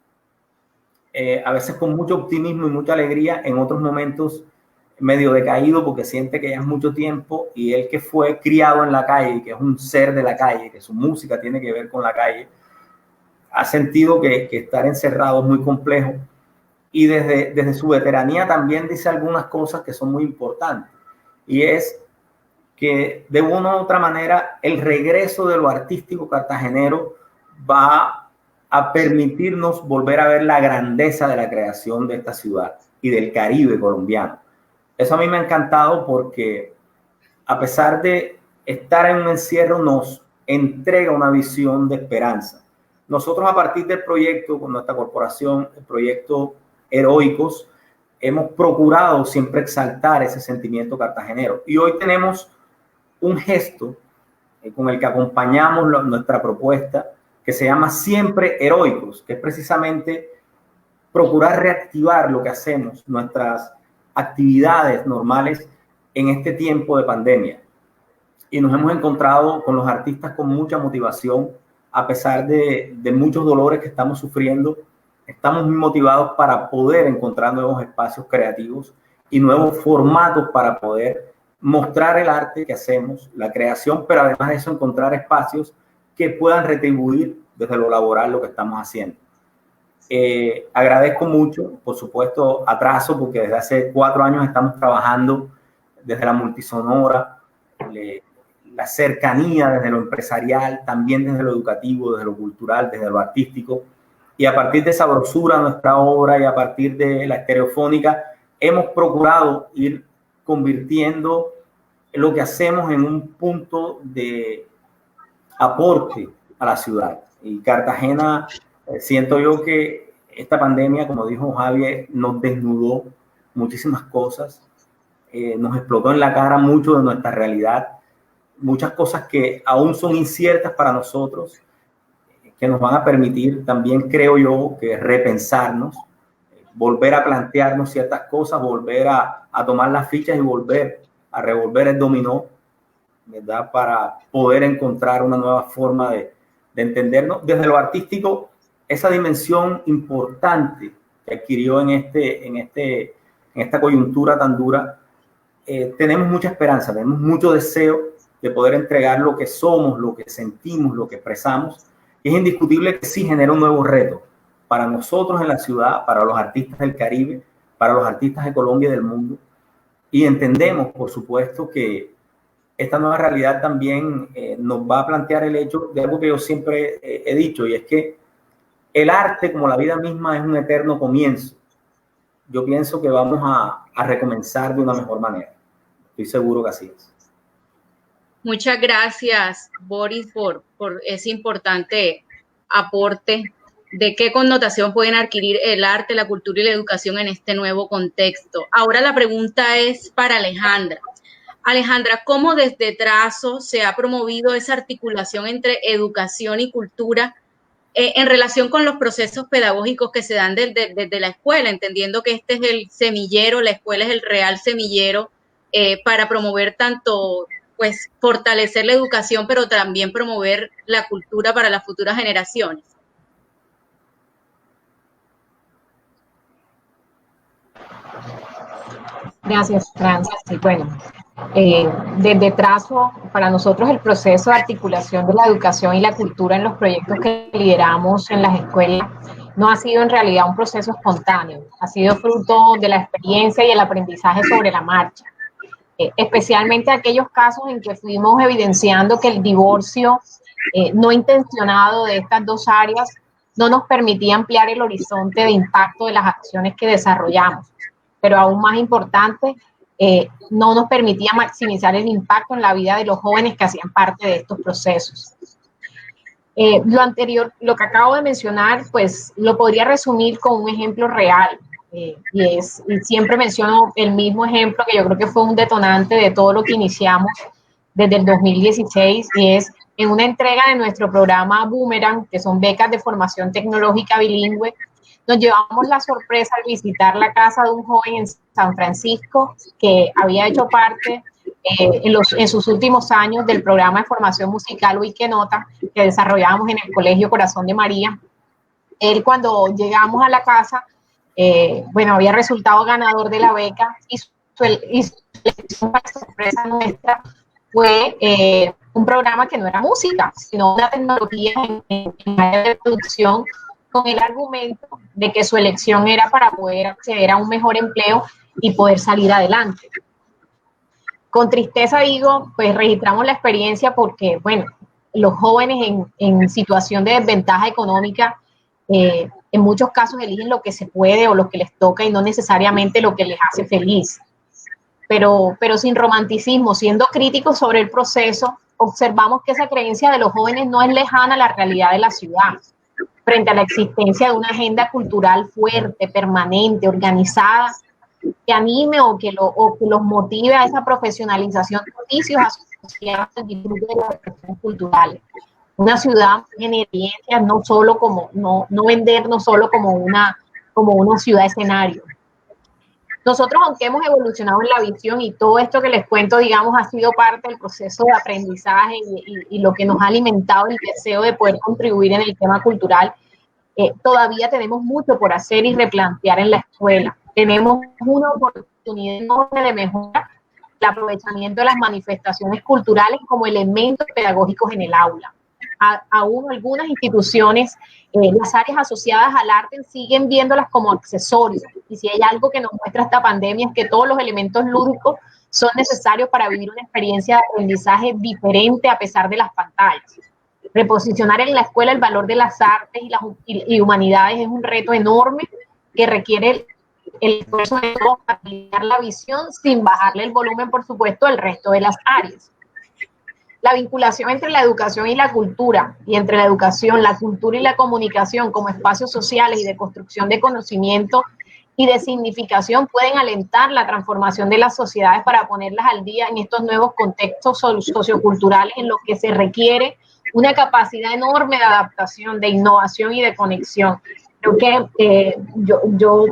a veces con mucho optimismo y mucha alegría, en otros momentos medio decaído porque siente que ya es mucho tiempo, y él, que fue criado en la calle, que es un ser de la calle, que su música tiene que ver con la calle, ha sentido que estar encerrado es muy complejo, y desde su veteranía también dice algunas cosas que son muy importantes, y es que de una u otra manera el regreso de lo artístico cartagenero va a permitirnos volver a ver la grandeza de la creación de esta ciudad y del Caribe colombiano. Eso a mí me ha encantado porque, a pesar de estar en un encierro, nos entrega una visión de esperanza. Nosotros, a partir del proyecto, con nuestra corporación, el proyecto Heroicos, hemos procurado siempre exaltar ese sentimiento cartagenero. Y hoy tenemos un gesto con el que acompañamos nuestra propuesta, que se llama Siempre Heroicos, que es precisamente procurar reactivar lo que hacemos, nuestras actividades normales en este tiempo de pandemia. Y nos hemos encontrado con los artistas con mucha motivación, a pesar de muchos dolores que estamos sufriendo. Estamos muy motivados para poder encontrar nuevos espacios creativos y nuevos formatos para poder mostrar el arte que hacemos, la creación, pero además de eso encontrar espacios que puedan retribuir desde lo laboral lo que estamos haciendo. Agradezco mucho, por supuesto, atraso, porque desde hace 4 años estamos trabajando desde la multisonora, la cercanía desde lo empresarial, también desde lo educativo, desde lo cultural, desde lo artístico, y a partir de esa grosura nuestra obra y a partir de la estereofónica hemos procurado ir convirtiendo lo que hacemos en un punto de aporte a la ciudad. Y Cartagena, siento yo que esta pandemia, como dijo Javier, nos desnudó muchísimas cosas, nos explotó en la cara mucho de nuestra realidad, muchas cosas que aún son inciertas para nosotros, que nos van a permitir también, creo yo, que repensarnos, volver a plantearnos ciertas cosas, volver a tomar las fichas y volver a revolver el dominó, ¿verdad? Para poder encontrar una nueva forma de entendernos. Desde lo artístico, esa dimensión importante que adquirió en esta coyuntura tan dura, tenemos mucha esperanza, tenemos mucho deseo de poder entregar lo que somos, lo que sentimos, lo que expresamos. Es indiscutible que sí genera un nuevo reto para nosotros en la ciudad, para los artistas del Caribe, para los artistas de Colombia y del mundo. Y entendemos, por supuesto, que esta nueva realidad también nos va a plantear el hecho de algo que yo siempre he dicho, y es que el arte, como la vida misma, es un eterno comienzo. Yo pienso que vamos a recomenzar de una mejor manera. Estoy seguro que así es. Muchas gracias, Boris, por ese importante aporte de qué connotación pueden adquirir el arte, la cultura y la educación en este nuevo contexto. Ahora la pregunta es para Alejandra. Alejandra, ¿cómo desde Trazo se ha promovido esa articulación entre educación y cultura en relación con los procesos pedagógicos que se dan desde la escuela, entendiendo que este es el semillero, la escuela es el real semillero para promover tanto, pues, fortalecer la educación, pero también promover la cultura para las futuras generaciones? Gracias, Francis. Bueno, desde Trazo, para nosotros el proceso de articulación de la educación y la cultura en los proyectos que lideramos en las escuelas no ha sido en realidad un proceso espontáneo, ha sido fruto de la experiencia y el aprendizaje sobre la marcha, especialmente aquellos casos en que fuimos evidenciando que el divorcio no intencionado de estas dos áreas no nos permitía ampliar el horizonte de impacto de las acciones que desarrollamos. Pero aún más importante, no nos permitía maximizar el impacto en la vida de los jóvenes que hacían parte de estos procesos. Lo anterior, lo que acabo de mencionar, pues lo podría resumir con un ejemplo real. Y siempre menciono el mismo ejemplo que yo creo que fue un detonante de todo lo que iniciamos desde el 2016, y es en una entrega de nuestro programa Boomerang, que son becas de formación tecnológica bilingüe. Nos llevamos la sorpresa al visitar la casa de un joven en San Francisco que había hecho parte en sus últimos años del programa de formación musical Wikenota que desarrollábamos en el Colegio Corazón de María. Él, cuando llegamos a la casa, bueno, había resultado ganador de la beca, y su sorpresa nuestra fue un programa que no era música, sino una tecnología en área de producción, con el argumento de que su elección era para poder acceder a un mejor empleo y poder salir adelante. Con tristeza digo, pues registramos la experiencia porque, bueno, los jóvenes en situación de desventaja económica, en muchos casos eligen lo que se puede o lo que les toca y no necesariamente lo que les hace feliz. Pero sin romanticismo, siendo críticos sobre el proceso, observamos que esa creencia de los jóvenes no es lejana a la realidad de la ciudad, frente a la existencia de una agenda cultural fuerte, permanente, organizada, que anime o que los motive a esa profesionalización de oficios asociados al disfrute de las expresiones culturales. Una ciudad genera experiencias, no solo como, no vendernos solo como una ciudad escenario. Nosotros, aunque hemos evolucionado en la visión, y todo esto que les cuento, digamos, ha sido parte del proceso de aprendizaje y lo que nos ha alimentado el deseo de poder contribuir en el tema cultural, todavía tenemos mucho por hacer y replantear en la escuela. Tenemos una oportunidad enorme de mejorar el aprovechamiento de las manifestaciones culturales como elementos pedagógicos en el aula. Aún algunas instituciones, las áreas asociadas al arte siguen viéndolas como accesorios, y si hay algo que nos muestra esta pandemia es que todos los elementos lúdicos son necesarios para vivir una experiencia de aprendizaje diferente a pesar de las pantallas. Reposicionar en la escuela el valor de las artes y humanidades es un reto enorme que requiere el esfuerzo de todos para ampliar la visión sin bajarle el volumen, por supuesto, al resto de las áreas. La vinculación entre la educación y la cultura, y entre la educación, la cultura y la comunicación como espacios sociales y de construcción de conocimiento y de significación, pueden alentar la transformación de las sociedades para ponerlas al día en estos nuevos contextos socioculturales, en los que se requiere una capacidad enorme de adaptación, de innovación y de conexión. Creo que yo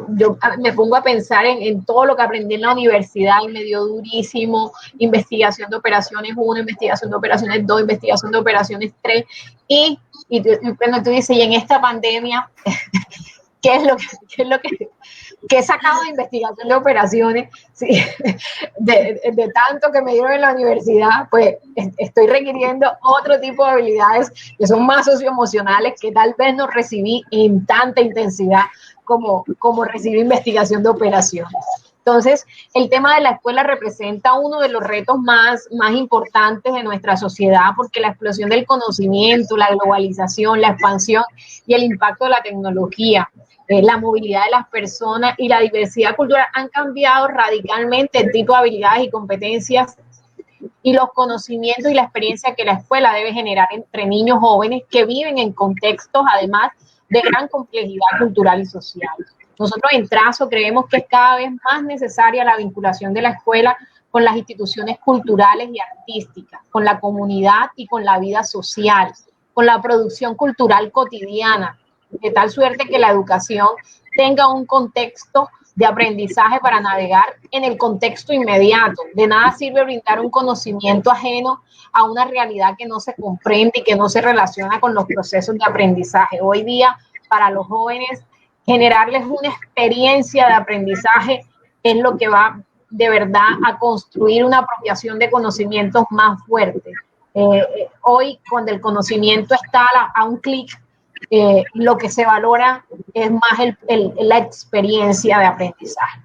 me pongo a pensar en todo lo que aprendí en la universidad y me dio durísimo: investigación de operaciones 1, investigación de operaciones 2, investigación de operaciones 3, y cuando tú dices, y en esta pandemia, ¿qué es lo que he sacado de investigación de operaciones? Sí, de tanto que me dieron en la universidad, pues estoy requiriendo otro tipo de habilidades que son más socioemocionales, que tal vez no recibí en tanta intensidad como recibí investigación de operaciones. Entonces, el tema de la escuela representa uno de los retos más importantes de nuestra sociedad, porque la explosión del conocimiento, la globalización, la expansión y el impacto de la tecnología, la movilidad de las personas y la diversidad cultural han cambiado radicalmente el tipo de habilidades y competencias y los conocimientos y la experiencia que la escuela debe generar entre niños jóvenes que viven en contextos, además, de gran complejidad cultural y social. Nosotros en Trazo creemos que es cada vez más necesaria la vinculación de la escuela con las instituciones culturales y artísticas, con la comunidad y con la vida social, con la producción cultural cotidiana, de tal suerte que la educación tenga un contexto de aprendizaje para navegar en el contexto inmediato. De nada sirve brindar un conocimiento ajeno a una realidad que no se comprende y que no se relaciona con los procesos de aprendizaje. Hoy día, para los jóvenes, generarles una experiencia de aprendizaje es lo que va de verdad a construir una apropiación de conocimientos más fuerte. Hoy, cuando el conocimiento está a un clic, lo que se valora es más la experiencia de aprendizaje.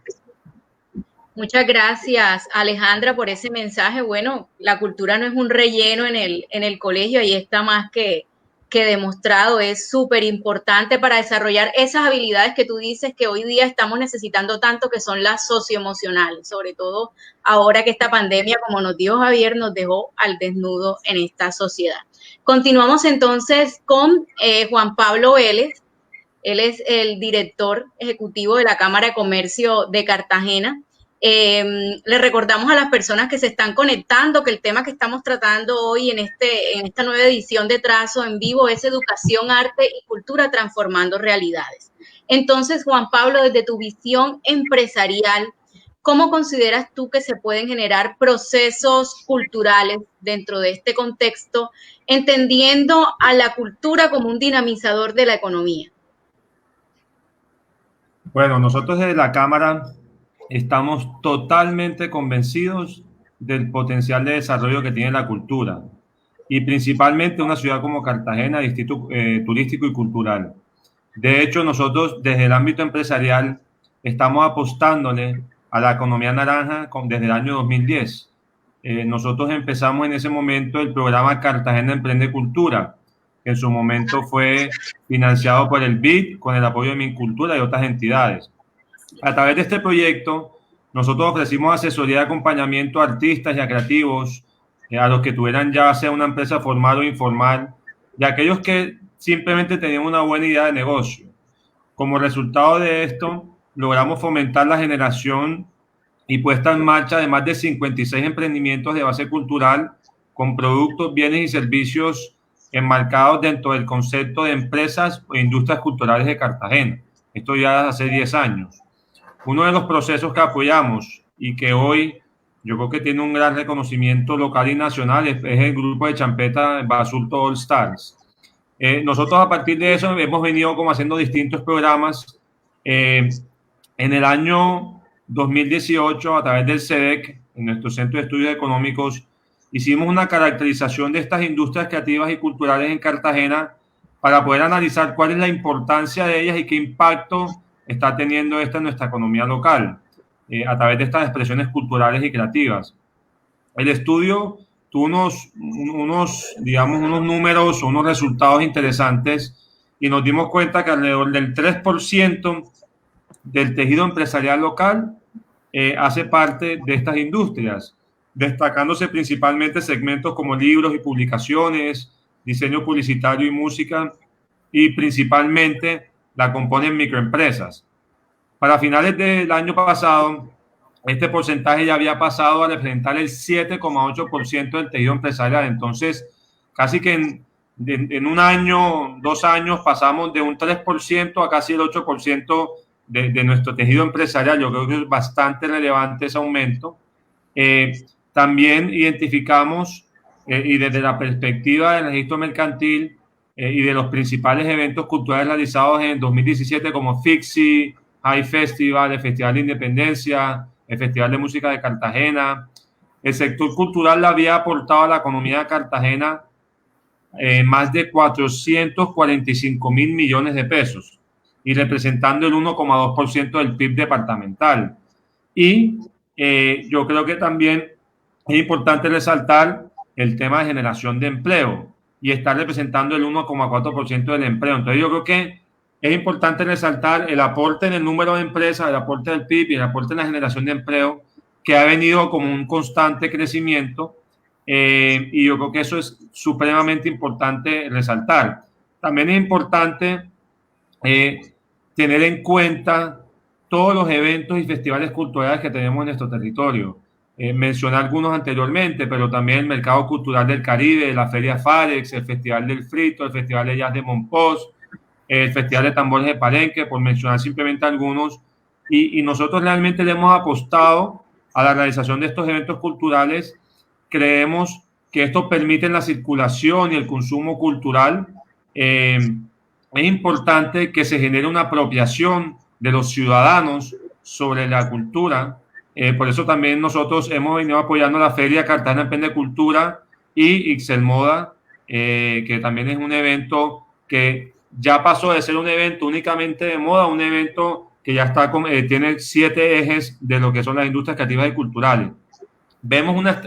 Muchas gracias, Alejandra, por ese mensaje. Bueno, la cultura no es un relleno en el colegio, ahí está más que que demostrado es súper importante para desarrollar esas habilidades que tú dices que hoy día estamos necesitando tanto, que son las socioemocionales, sobre todo ahora que esta pandemia, como nos dijo Javier, nos dejó al desnudo en esta sociedad. Continuamos entonces con Juan Pablo Vélez. Él es el director ejecutivo de la Cámara de Comercio de Cartagena. Le recordamos a las personas que se están conectando que el tema que estamos tratando hoy en esta nueva edición de Trazo en Vivo es educación, arte y cultura transformando realidades. Entonces, Juan Pablo, desde tu visión empresarial, ¿cómo consideras tú que se pueden generar procesos culturales dentro de este contexto, entendiendo a la cultura como un dinamizador de la economía? Bueno, nosotros desde la Cámara estamos totalmente convencidos del potencial de desarrollo que tiene la cultura y principalmente una ciudad como Cartagena, distrito turístico y cultural. De hecho, nosotros desde el ámbito empresarial estamos apostándole a la economía naranja desde el año 2010. Nosotros empezamos en ese momento el programa Cartagena Emprende Cultura, que en su momento fue financiado por el BID con el apoyo de Mincultura y otras entidades. A través de este proyecto, nosotros ofrecimos asesoría de acompañamiento a artistas y a creativos, a los que tuvieran ya sea una empresa formal o informal, y a aquellos que simplemente tenían una buena idea de negocio. Como resultado de esto, logramos fomentar la generación y puesta en marcha de más de 56 emprendimientos de base cultural con productos, bienes y servicios enmarcados dentro del concepto de empresas o industrias culturales de Cartagena. Esto ya hace 10 años. Uno de los procesos que apoyamos y que hoy yo creo que tiene un gran reconocimiento local y nacional es el grupo de champeta Basulto All Stars. Nosotros a partir de eso hemos venido como haciendo distintos programas. En el año 2018, a través del CEDEC, en nuestro Centro de Estudios Económicos, hicimos una caracterización de estas industrias creativas y culturales en Cartagena para poder analizar cuál es la importancia de ellas y qué impacto está teniendo esta en nuestra economía local a través de estas expresiones culturales y creativas. El estudio tuvo unos números, unos resultados interesantes y nos dimos cuenta que alrededor del 3% del tejido empresarial local hace parte de estas industrias, destacándose principalmente segmentos como libros y publicaciones, diseño publicitario y música, y principalmente la componen microempresas. Para finales del año pasado, este porcentaje ya había pasado a representar el 7,8% del tejido empresarial. Entonces, casi que en un año, 2 años, pasamos de un 3% a casi el 8% de nuestro tejido empresarial. Yo creo que es bastante relevante ese aumento. También identificamos, y desde la perspectiva del registro mercantil y de los principales eventos culturales realizados en 2017 como FIXI, High Festival, el Festival de Independencia, el Festival de Música de Cartagena, el sector cultural le había aportado a la economía de Cartagena más de 445.000 millones de pesos y representando el 1,2% del PIB departamental. Y yo creo que también es importante resaltar el tema de generación de empleo y está representando el 1,4% del empleo. Entonces yo creo que es importante resaltar el aporte en el número de empresas, el aporte del PIB y el aporte en la generación de empleo, que ha venido como un constante crecimiento, y yo creo que eso es supremamente importante resaltar. También es importante tener en cuenta todos los eventos y festivales culturales que tenemos en nuestro territorio. Mencioné algunos anteriormente, pero también el Mercado Cultural del Caribe, la Feria Farex, el Festival del Frito, el Festival de Jazz de Monpós, el Festival de Tambores de Palenque, por mencionar simplemente algunos. Y nosotros realmente le hemos apostado a la realización de estos eventos culturales. Creemos que esto permite la circulación y el consumo cultural. Es importante que se genere una apropiación de los ciudadanos sobre la cultura. Por eso también nosotros hemos venido apoyando la Feria Cartagena Emprende Cultura y Ixelmoda, que también es un evento que ya pasó de ser un evento únicamente de moda a un evento que ya está tiene 7 ejes de lo que son las industrias creativas y culturales.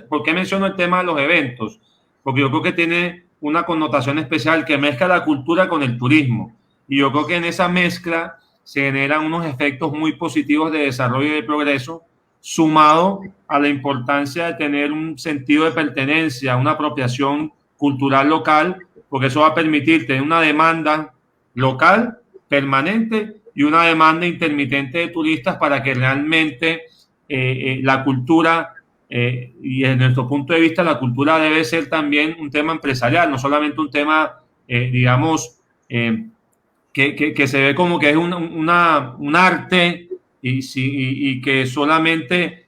¿Por qué menciono el tema de los eventos? Porque yo creo que tiene una connotación especial que mezcla la cultura con el turismo. Y yo creo que en esa mezcla se generan unos efectos muy positivos de desarrollo y de progreso, sumado a la importancia de tener un sentido de pertenencia, una apropiación cultural local, porque eso va a permitir tener una demanda local, permanente, y una demanda intermitente de turistas para que realmente la cultura, y desde nuestro punto de vista, la cultura debe ser también un tema empresarial, no solamente un tema, digamos, que se ve como que es un arte y que solamente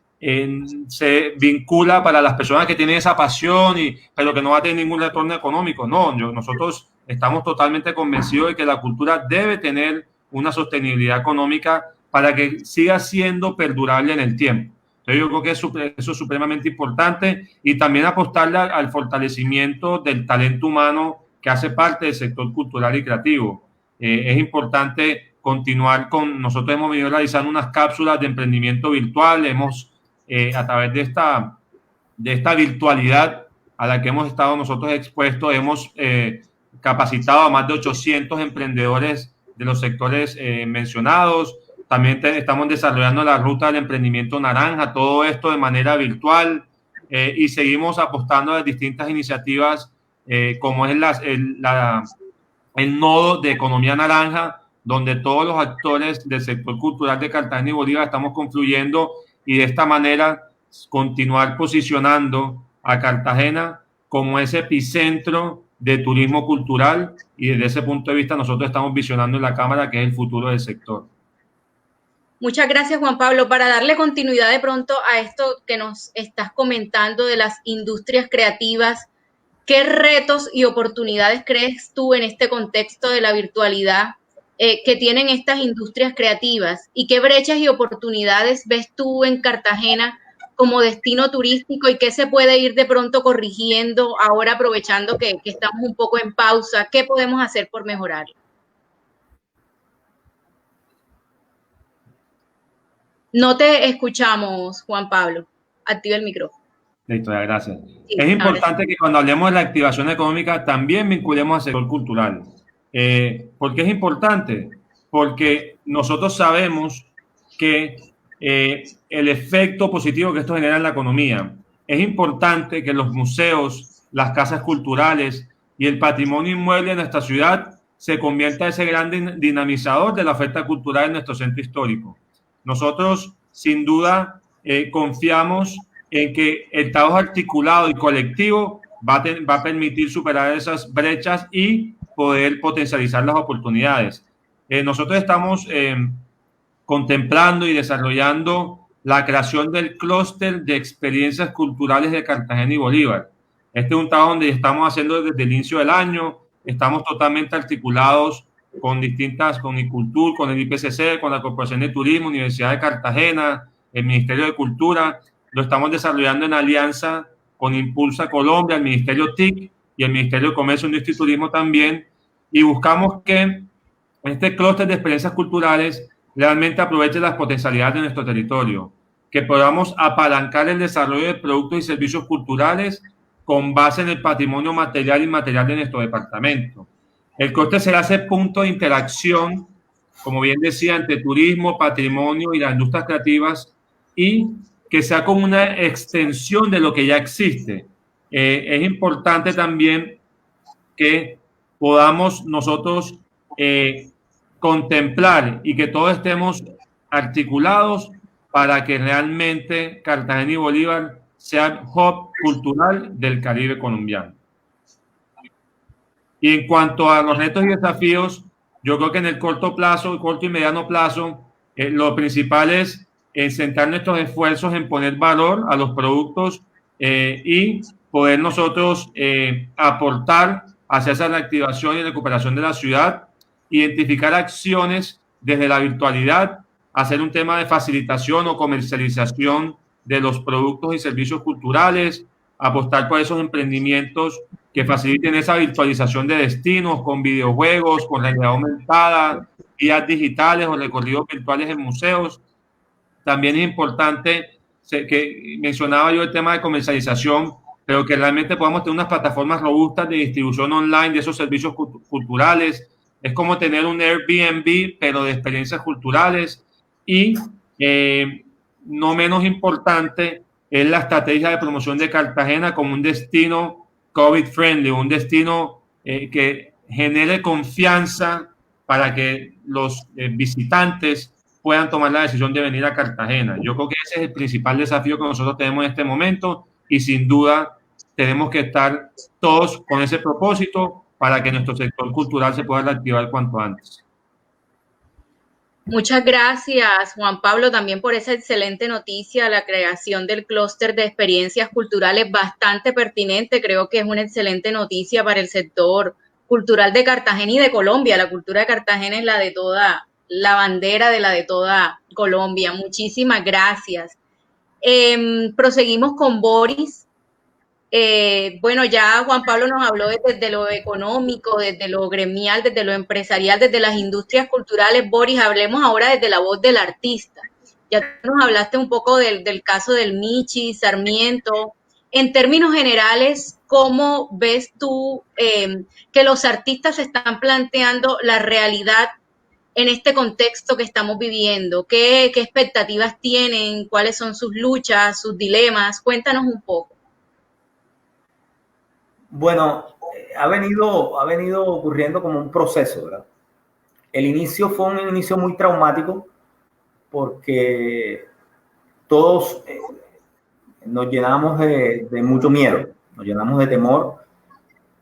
se vincula para las personas que tienen esa pasión, pero que no va a tener ningún retorno económico. No, nosotros estamos totalmente convencidos de que la cultura debe tener una sostenibilidad económica para que siga siendo perdurable en el tiempo. Entonces yo creo que eso es supremamente importante, y también apostarle al fortalecimiento del talento humano que hace parte del sector cultural y creativo. Es importante continuar nosotros hemos venido realizando unas cápsulas de emprendimiento virtual, a través de esta virtualidad a la que hemos estado nosotros expuestos, hemos capacitado a más de 800 emprendedores de los sectores mencionados. También estamos desarrollando la ruta del emprendimiento naranja, todo esto de manera virtual, y seguimos apostando a distintas iniciativas como es el nodo de economía naranja, donde todos los actores del sector cultural de Cartagena y Bolívar estamos confluyendo, y de esta manera continuar posicionando a Cartagena como ese epicentro de turismo cultural, y desde ese punto de vista nosotros estamos visionando en la Cámara que es el futuro del sector. Muchas gracias, Juan Pablo. Para darle continuidad de pronto a esto que nos estás comentando de las industrias creativas, ¿qué retos y oportunidades crees tú en este contexto de la virtualidad que tienen estas industrias creativas? ¿Y qué brechas y oportunidades ves tú en Cartagena como destino turístico, y qué se puede ir de pronto corrigiendo ahora, aprovechando que estamos un poco en pausa? ¿Qué podemos hacer por mejorarlo? No te escuchamos, Juan Pablo. Activa el micrófono. Listo, gracias. Sí, es importante que cuando hablemos de la activación económica también vinculemos al sector cultural. ¿Por qué es importante? Porque nosotros sabemos que el efecto positivo que esto genera en la economía. Es importante que los museos, las casas culturales y el patrimonio inmueble de nuestra ciudad se convierta en ese gran dinamizador de la oferta cultural en nuestro centro histórico. Nosotros, sin duda, confiamos en que el trabajo articulado y colectivo va a permitir superar esas brechas y poder potencializar las oportunidades. Nosotros estamos contemplando y desarrollando la creación del clúster de experiencias culturales de Cartagena y Bolívar. Este es un trabajo donde estamos haciendo desde el inicio del año, estamos totalmente articulados con Icultur, con el IPCC, con la Corporación de Turismo, Universidad de Cartagena, el Ministerio de Cultura. Lo estamos desarrollando en alianza con Impulsa Colombia, el Ministerio TIC y el Ministerio de Comercio, Industria y Turismo también, y buscamos que este clúster de experiencias culturales realmente aproveche las potencialidades de nuestro territorio, que podamos apalancar el desarrollo de productos y servicios culturales con base en el patrimonio material e inmaterial de nuestro departamento. El clúster será ese punto de interacción, como bien decía, entre turismo, patrimonio y las industrias creativas, y que sea como una extensión de lo que ya existe. Es importante también que podamos nosotros contemplar y que todos estemos articulados para que realmente Cartagena y Bolívar sean hub cultural del Caribe colombiano. Y en cuanto a los retos y desafíos, yo creo que en el corto y mediano plazo, lo principal es centrar nuestros esfuerzos en poner valor a los productos y poder nosotros aportar hacia esa reactivación y recuperación de la ciudad, identificar acciones desde la virtualidad, hacer un tema de facilitación o comercialización de los productos y servicios culturales, apostar por esos emprendimientos que faciliten esa virtualización de destinos con videojuegos, con realidad aumentada, guías digitales o recorridos virtuales en museos. También es importante que mencionaba yo el tema de comercialización, pero que realmente podamos tener unas plataformas robustas de distribución online de esos servicios culturales. Es como tener un Airbnb, pero de experiencias culturales. Y no menos importante es la estrategia de promoción de Cartagena como un destino COVID-friendly, un destino que genere confianza para que los visitantes puedan tomar la decisión de venir a Cartagena. Yo creo que ese es el principal desafío que nosotros tenemos en este momento y sin duda tenemos que estar todos con ese propósito para que nuestro sector cultural se pueda reactivar cuanto antes. Muchas gracias, Juan Pablo, también por esa excelente noticia, la creación del clúster de experiencias culturales, bastante pertinente. Creo que es una excelente noticia para el sector cultural de Cartagena y de Colombia. La cultura de Cartagena es la de toda, la bandera de la de toda Colombia. Muchísimas gracias. Proseguimos con Boris. Bueno, ya Juan Pablo nos habló desde lo económico, desde lo gremial, desde lo empresarial, desde las industrias culturales. Boris, hablemos ahora desde la voz del artista. Ya nos hablaste un poco del caso del Michi, Sarmiento. En términos generales, ¿cómo ves tú que los artistas están planteando la realidad en este contexto que estamos viviendo? ¿Qué expectativas tienen? ¿Cuáles son sus luchas, sus dilemas? Cuéntanos un poco. Bueno, ha venido ocurriendo como un proceso, ¿verdad? El inicio fue un inicio muy traumático porque todos nos llenamos de mucho miedo, nos llenamos de temor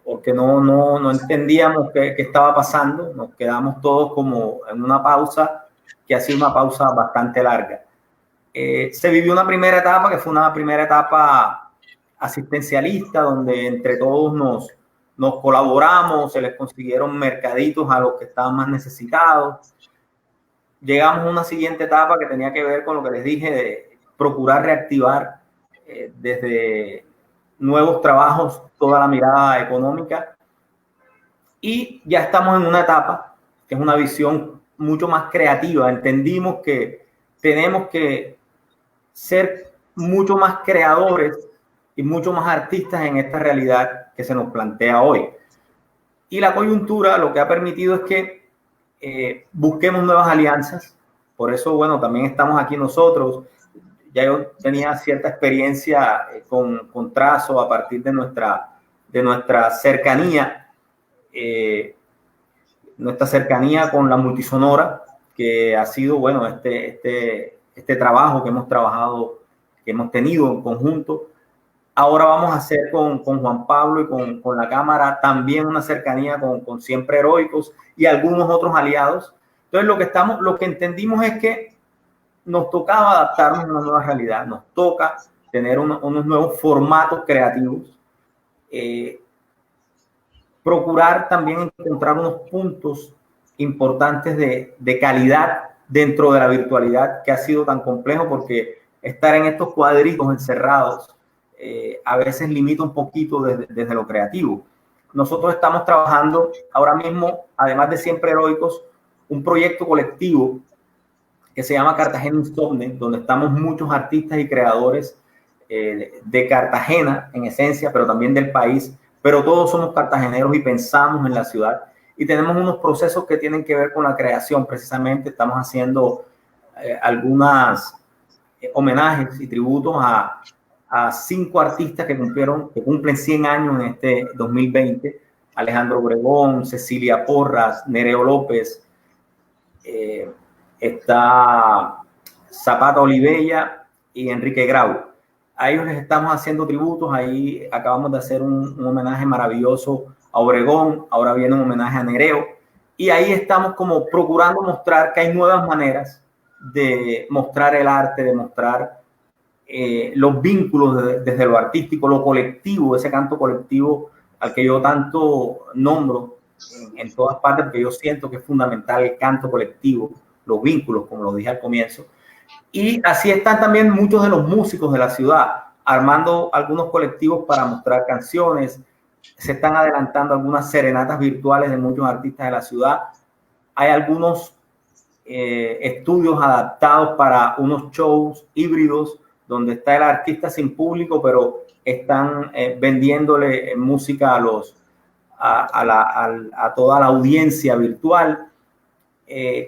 porque no entendíamos qué estaba pasando, nos quedamos todos como en una pausa que ha sido una pausa bastante larga. Se vivió una primera etapa que fue una primera etapa asistencialista, donde entre todos nos colaboramos, se les consiguieron mercaditos a los que estaban más necesitados. Llegamos a una siguiente etapa que tenía que ver con lo que les dije, de procurar reactivar desde nuevos trabajos toda la mirada económica. Y ya estamos en una etapa que es una visión mucho más creativa. Entendimos que tenemos que ser mucho más creadores y mucho más artistas en esta realidad que se nos plantea hoy. Y la coyuntura lo que ha permitido es que busquemos nuevas alianzas. Por eso, bueno, también estamos aquí nosotros. Ya yo tenía cierta experiencia con Trazo a partir de nuestra cercanía, con la Multisonora, que ha sido, bueno, este trabajo que hemos trabajado, que hemos tenido en conjunto. Ahora vamos a hacer con Juan Pablo y con la Cámara también una cercanía con Siempre Heroicos y algunos otros aliados. Entonces lo que entendimos es que nos tocaba adaptarnos a una nueva realidad, nos toca tener unos nuevos formatos creativos, procurar también encontrar unos puntos importantes de calidad dentro de la virtualidad que ha sido tan complejo, porque estar en estos cuadritos encerrados a veces limita un poquito desde lo creativo. Nosotros estamos trabajando ahora mismo, además de Siempre Heroicos, un proyecto colectivo que se llama Cartagena Insomne, donde estamos muchos artistas y creadores de Cartagena, en esencia, pero también del país, pero todos somos cartageneros y pensamos en la ciudad. Y tenemos unos procesos que tienen que ver con la creación, precisamente. Estamos haciendo algunas homenajes y tributos a 5 artistas que cumplen 100 años en este 2020. Alejandro Obregón, Cecilia Porras, Nereo López, está Zapata Olivella y Enrique Grau. A ellos les estamos haciendo tributos. Ahí acabamos de hacer un homenaje maravilloso a Obregón, ahora viene un homenaje a Nereo, y ahí estamos como procurando mostrar que hay nuevas maneras de mostrar el arte, de mostrar los vínculos desde lo artístico, lo colectivo, ese canto colectivo al que yo tanto nombro en todas partes, porque yo siento que es fundamental el canto colectivo, los vínculos, como lo dije al comienzo. Y así están también muchos de los músicos de la ciudad, armando algunos colectivos para mostrar canciones. Se están adelantando algunas serenatas virtuales de muchos artistas de la ciudad. Hay algunos estudios adaptados para unos shows híbridos donde está el artista sin público, pero están vendiéndole música a toda la audiencia virtual.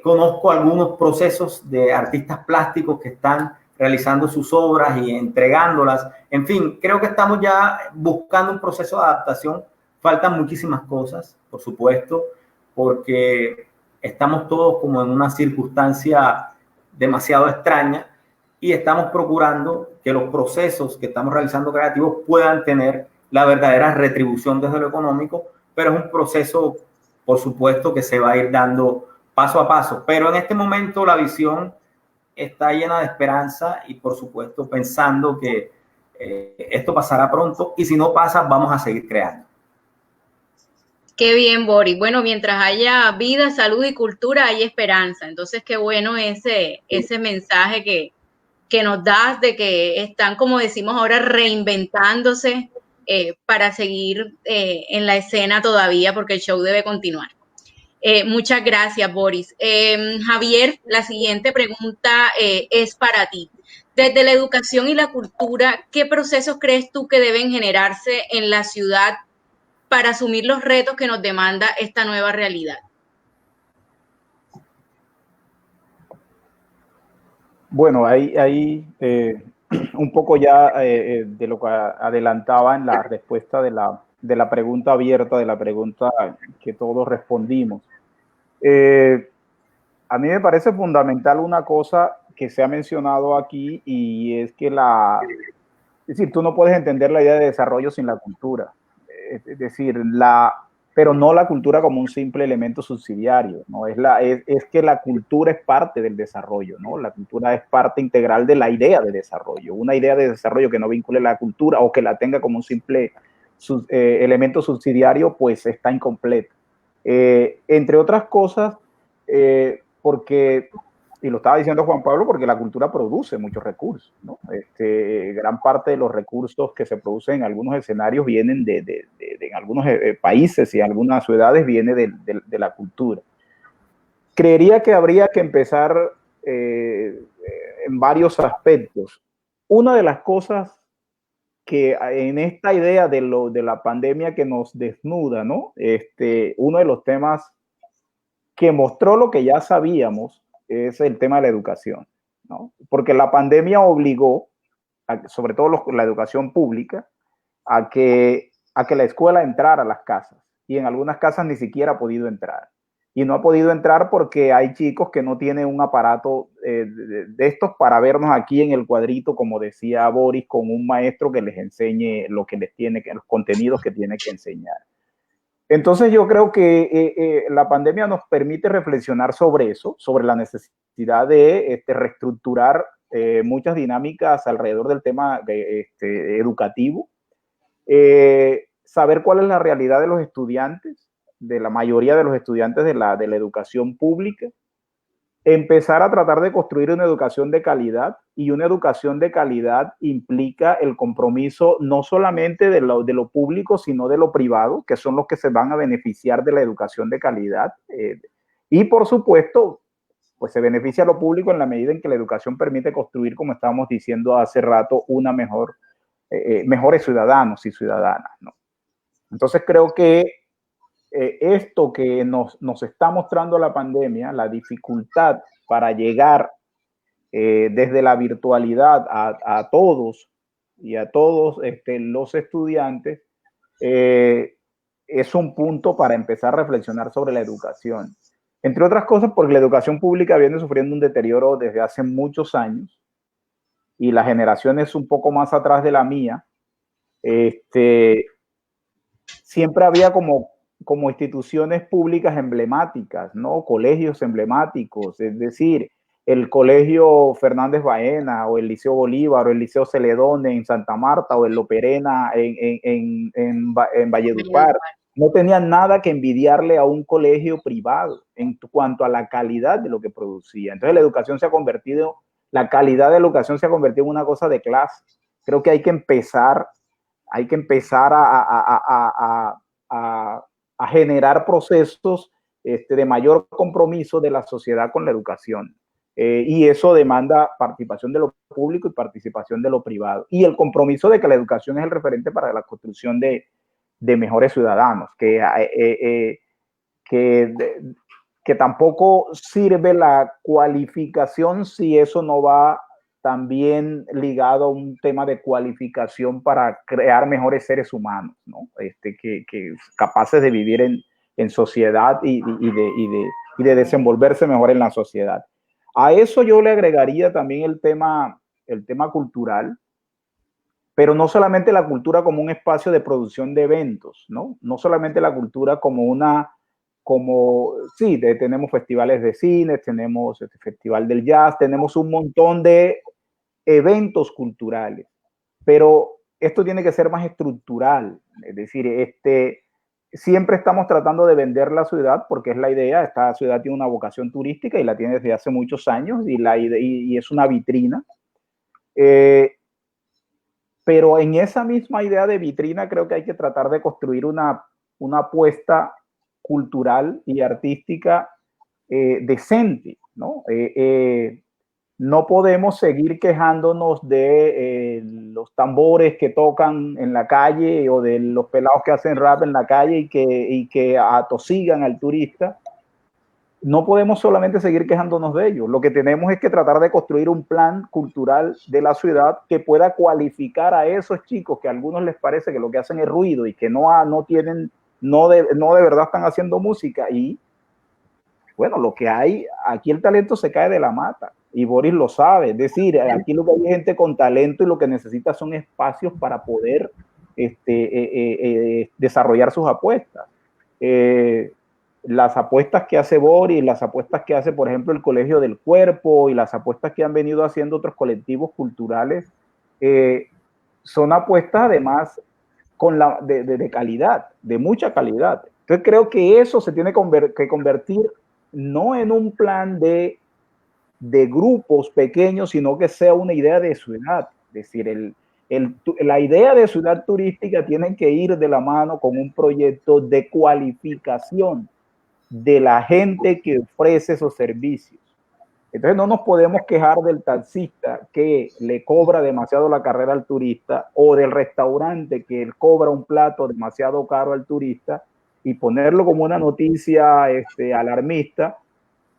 Conozco algunos procesos de artistas plásticos que están realizando sus obras y entregándolas. En fin, creo que estamos ya buscando un proceso de adaptación. Faltan muchísimas cosas, por supuesto, porque estamos todos como en una circunstancia demasiado extraña y estamos procurando que los procesos que estamos realizando creativos puedan tener la verdadera retribución desde lo económico, pero es un proceso, por supuesto, que se va a ir dando paso a paso. Pero en este momento la visión está llena de esperanza y, por supuesto, pensando que esto pasará pronto y si no pasa, vamos a seguir creando. Qué bien, Boris. Bueno, mientras haya vida, salud y cultura, hay esperanza. Entonces, qué bueno ese mensaje que nos das de que están, como decimos ahora, reinventándose para seguir en la escena todavía, porque el show debe continuar. Muchas gracias, Boris. Javier, la siguiente pregunta es para ti. Desde la educación y la cultura, ¿qué procesos crees tú que deben generarse en la ciudad para asumir los retos que nos demanda esta nueva realidad? Bueno, ahí un poco ya de lo que adelantaba en la respuesta de la pregunta abierta, de la pregunta que todos respondimos. A mí me parece fundamental una cosa que se ha mencionado aquí y es que es decir, tú no puedes entender la idea de desarrollo sin la cultura. Es decir, pero no la cultura como un simple elemento subsidiario, ¿no? Es que la cultura es parte del desarrollo, ¿no? La cultura es parte integral de la idea de desarrollo. Una idea de desarrollo que no vincule la cultura o que la tenga como un simple elemento subsidiario, pues está incompleta. Entre otras cosas, porque, y lo estaba diciendo Juan Pablo, porque la cultura produce muchos recursos, ¿no? Gran parte de los recursos que se producen en algunos escenarios vienen en algunos países y en algunas ciudades viene de la cultura. Creería que habría que empezar en varios aspectos. Una de las cosas que en esta idea de la pandemia que nos desnuda, ¿no? Uno de los temas que mostró lo que ya sabíamos es el tema de la educación, ¿no? Porque la pandemia obligó, sobre todo la educación pública, a que la escuela entrara a las casas. Y en algunas casas ni siquiera ha podido entrar. Y no ha podido entrar porque hay chicos que no tienen un aparato de estos para vernos aquí en el cuadrito, como decía Boris, con un maestro que les enseñe los contenidos que tiene que enseñar. Entonces yo creo que la pandemia nos permite reflexionar sobre eso, sobre la necesidad de reestructurar muchas dinámicas alrededor del tema educativo, saber cuál es la realidad de los estudiantes, de la mayoría de los estudiantes de la educación pública, empezar a tratar de construir una educación de calidad, y una educación de calidad implica el compromiso no solamente de lo público, sino de lo privado, que son los que se van a beneficiar de la educación de calidad. Y por supuesto, pues se beneficia a lo público en la medida en que la educación permite construir, como estábamos diciendo hace rato, mejores ciudadanos y ciudadanas, ¿no? Entonces creo que esto que nos está mostrando la pandemia, la dificultad para llegar desde la virtualidad a todos y a todos los estudiantes, es un punto para empezar a reflexionar sobre la educación. Entre otras cosas, porque la educación pública viene sufriendo un deterioro desde hace muchos años, y la generación es un poco más atrás de la mía. Siempre había como instituciones públicas emblemáticas, ¿no? Colegios emblemáticos, es decir, el Colegio Fernández Baena, o el Liceo Bolívar, o el Liceo Celedón en Santa Marta, o el Loperena en Valledupar. No tenían nada que envidiarle a un colegio privado en cuanto a la calidad de lo que producía. Entonces la calidad de la educación se ha convertido en una cosa de clase. Creo que hay que empezar a generar procesos de mayor compromiso de la sociedad con la educación. Y eso demanda participación de lo público y participación de lo privado. Y el compromiso de que la educación es el referente para la construcción de mejores ciudadanos, que tampoco sirve la cualificación si eso no va también ligado a un tema de cualificación para crear mejores seres humanos, ¿no? Que capaces de vivir en sociedad y de desenvolverse mejor en la sociedad. A eso yo le agregaría también el tema cultural, pero no solamente la cultura como un espacio de producción de eventos, ¿no? No solamente la cultura tenemos festivales de cine, tenemos el Festival del Jazz, tenemos un montón de eventos culturales, pero esto tiene que ser más estructural, es decir, siempre estamos tratando de vender la ciudad porque es la idea. Esta ciudad tiene una vocación turística y la tiene desde hace muchos años y es una vitrina. Pero en esa misma idea de vitrina creo que hay que tratar de construir una apuesta cultural y artística decente, ¿no? No podemos seguir quejándonos de los tambores que tocan en la calle o de los pelados que hacen rap en la calle y que atosigan al turista. No podemos solamente seguir quejándonos de ellos. Lo que tenemos es que tratar de construir un plan cultural de la ciudad que pueda cualificar a esos chicos que a algunos les parece que lo que hacen es ruido y que no de verdad están haciendo música. Y bueno, lo que hay, aquí el talento se cae de la mata. Y Boris lo sabe, es decir, aquí lo que hay es gente con talento y lo que necesita son espacios para poder desarrollar sus apuestas. Las apuestas que hace Boris, las apuestas que hace, por ejemplo, el Colegio del Cuerpo y las apuestas que han venido haciendo otros colectivos culturales, son apuestas además de calidad, de mucha calidad. Entonces creo que eso se tiene que convertir no en un plan de grupos pequeños, sino que sea una idea de ciudad. Es decir, la idea de ciudad turística tiene que ir de la mano con un proyecto de cualificación de la gente que ofrece esos servicios. Entonces no nos podemos quejar del taxista que le cobra demasiado la carrera al turista o del restaurante que cobra un plato demasiado caro al turista y ponerlo como una noticia alarmista.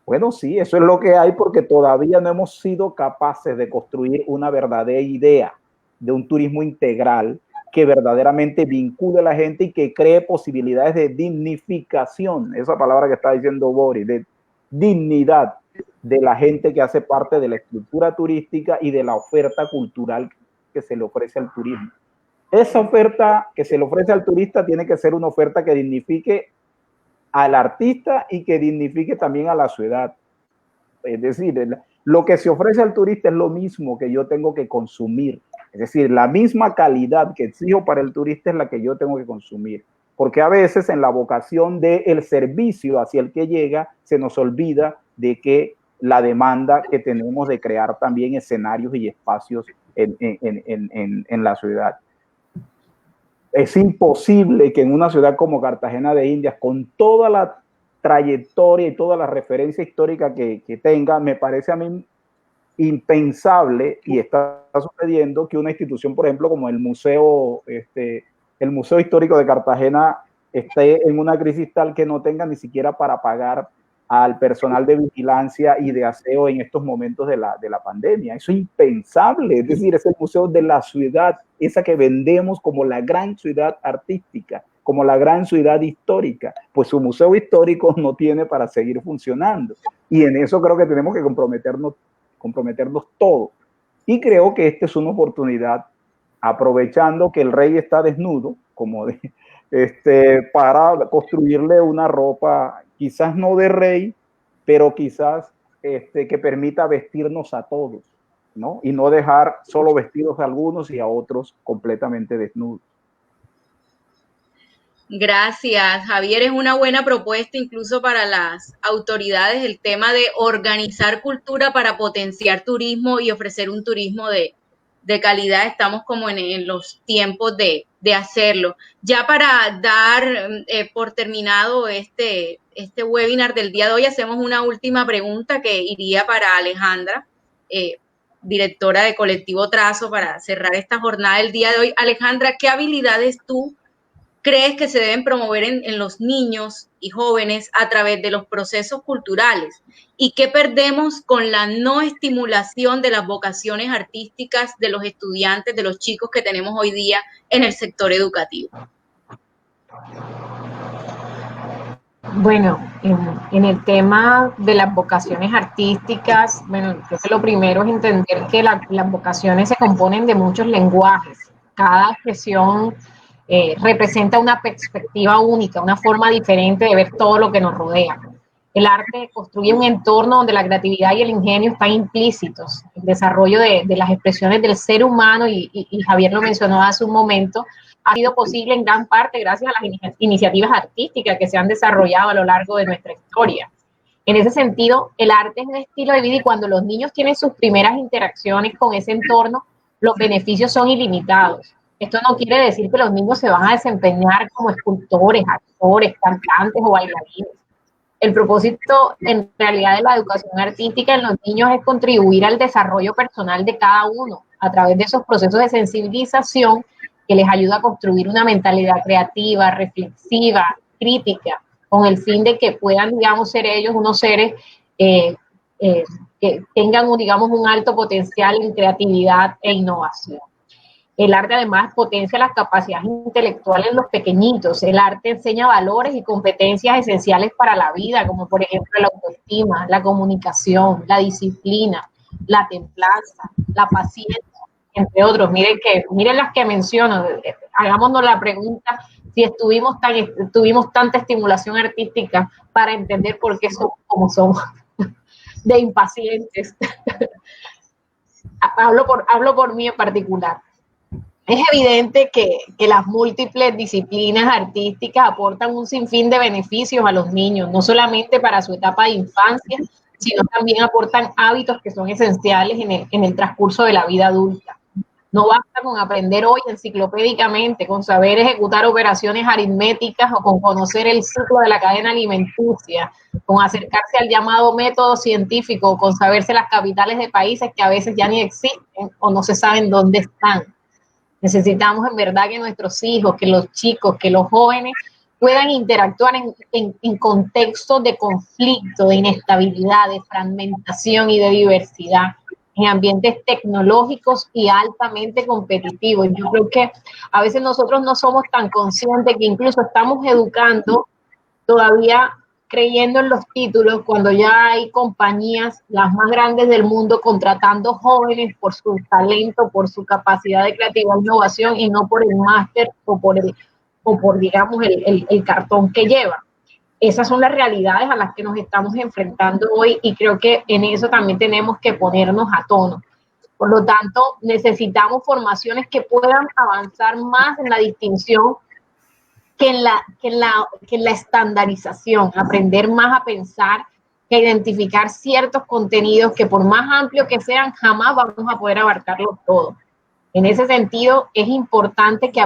Bueno, sí, eso es lo que hay porque todavía no hemos sido capaces de construir una verdadera idea de un turismo integral que verdaderamente vincule a la gente y que cree posibilidades de dignificación, esa palabra que está diciendo Boris, de dignidad de la gente que hace parte de la estructura turística y de la oferta cultural que se le ofrece al turismo. Esa oferta que se le ofrece al turista tiene que ser una oferta que dignifique al artista y que dignifique también a la ciudad. Es decir, lo que se ofrece al turista es lo mismo que yo tengo que consumir. Es decir, la misma calidad que exijo para el turista es la que yo tengo que consumir. Porque a veces en la vocación del servicio hacia el que llega, se nos olvida de que la demanda que tenemos de crear también escenarios y espacios en la ciudad. Es imposible que en una ciudad como Cartagena de Indias, con toda la trayectoria y toda la referencia histórica que tenga, me parece a mí impensable, y está sucediendo, que una institución, por ejemplo, como el Museo Histórico de Cartagena esté en una crisis tal que no tenga ni siquiera para pagar al personal de vigilancia y de aseo en estos momentos de la pandemia. Eso es impensable. Es decir, es el museo de la ciudad, esa que vendemos como la gran ciudad artística, como la gran ciudad histórica. Pues su museo histórico no tiene para seguir funcionando. Y en eso creo que tenemos que comprometernos todos. Y creo que esta es una oportunidad, aprovechando que el rey está desnudo, para construirle una ropa, quizás no de rey, pero quizás que permita vestirnos a todos, ¿no? Y no dejar solo vestidos a algunos y a otros completamente desnudos. Gracias, Javier. Es una buena propuesta incluso para las autoridades el tema de organizar cultura para potenciar turismo y ofrecer un turismo de de calidad, estamos como en los tiempos de hacerlo. Ya para dar por terminado este webinar del día de hoy, hacemos una última pregunta que iría para Alejandra, directora de Colectivo Trazo, para cerrar esta jornada del día de hoy. Alejandra, ¿qué habilidades tú crees que se deben promover en los niños y jóvenes a través de los procesos culturales? ¿Y qué perdemos con la no estimulación de las vocaciones artísticas de los estudiantes, de los chicos que tenemos hoy día en el sector educativo? Bueno, en el tema de las vocaciones artísticas, bueno, creo que lo primero es entender que las vocaciones se componen de muchos lenguajes. Cada expresión representa una perspectiva única, una forma diferente de ver todo lo que nos rodea. El arte construye un entorno donde la creatividad y el ingenio están implícitos. El desarrollo de las expresiones del ser humano, y Javier lo mencionó hace un momento, ha sido posible en gran parte gracias a las iniciativas artísticas que se han desarrollado a lo largo de nuestra historia. En ese sentido, el arte es un estilo de vida y cuando los niños tienen sus primeras interacciones con ese entorno, los beneficios son ilimitados. Esto no quiere decir que los niños se van a desempeñar como escultores, actores, cantantes o bailarines. El propósito en realidad de la educación artística en los niños es contribuir al desarrollo personal de cada uno a través de esos procesos de sensibilización que les ayuda a construir una mentalidad creativa, reflexiva, crítica, con el fin de que puedan, digamos, ser ellos unos seres que tengan, digamos, un alto potencial en creatividad e innovación. El arte además potencia las capacidades intelectuales en los pequeñitos. El arte enseña valores y competencias esenciales para la vida, como por ejemplo la autoestima, la comunicación, la disciplina, la templanza, la paciencia, entre otros. Miren las que menciono. Hagámonos la pregunta si tuvimos tanta estimulación artística para entender por qué somos como somos, de impacientes. Hablo por mí en particular. Es evidente que las múltiples disciplinas artísticas aportan un sinfín de beneficios a los niños, no solamente para su etapa de infancia, sino también aportan hábitos que son esenciales en el transcurso de la vida adulta. No basta con aprender hoy enciclopédicamente, con saber ejecutar operaciones aritméticas o con conocer el ciclo de la cadena alimenticia, con acercarse al llamado método científico, o con saberse las capitales de países que a veces ya ni existen o no se saben dónde están. Necesitamos en verdad que nuestros hijos, que los chicos, que los jóvenes puedan interactuar en contextos de conflicto, de inestabilidad, de fragmentación y de diversidad, en ambientes tecnológicos y altamente competitivos. Yo creo que a veces nosotros no somos tan conscientes que incluso estamos educando todavía creyendo en los títulos cuando ya hay compañías, las más grandes del mundo, contratando jóvenes por su talento, por su capacidad de creatividad e innovación y no por el máster o por digamos, el cartón que lleva. Esas son las realidades a las que nos estamos enfrentando hoy y creo que en eso también tenemos que ponernos a tono. Por lo tanto, necesitamos formaciones que puedan avanzar más en la distinción que en la estandarización, aprender más a pensar, que a identificar ciertos contenidos que por más amplios que sean, jamás vamos a poder abarcarlos todos. En ese sentido, es importante que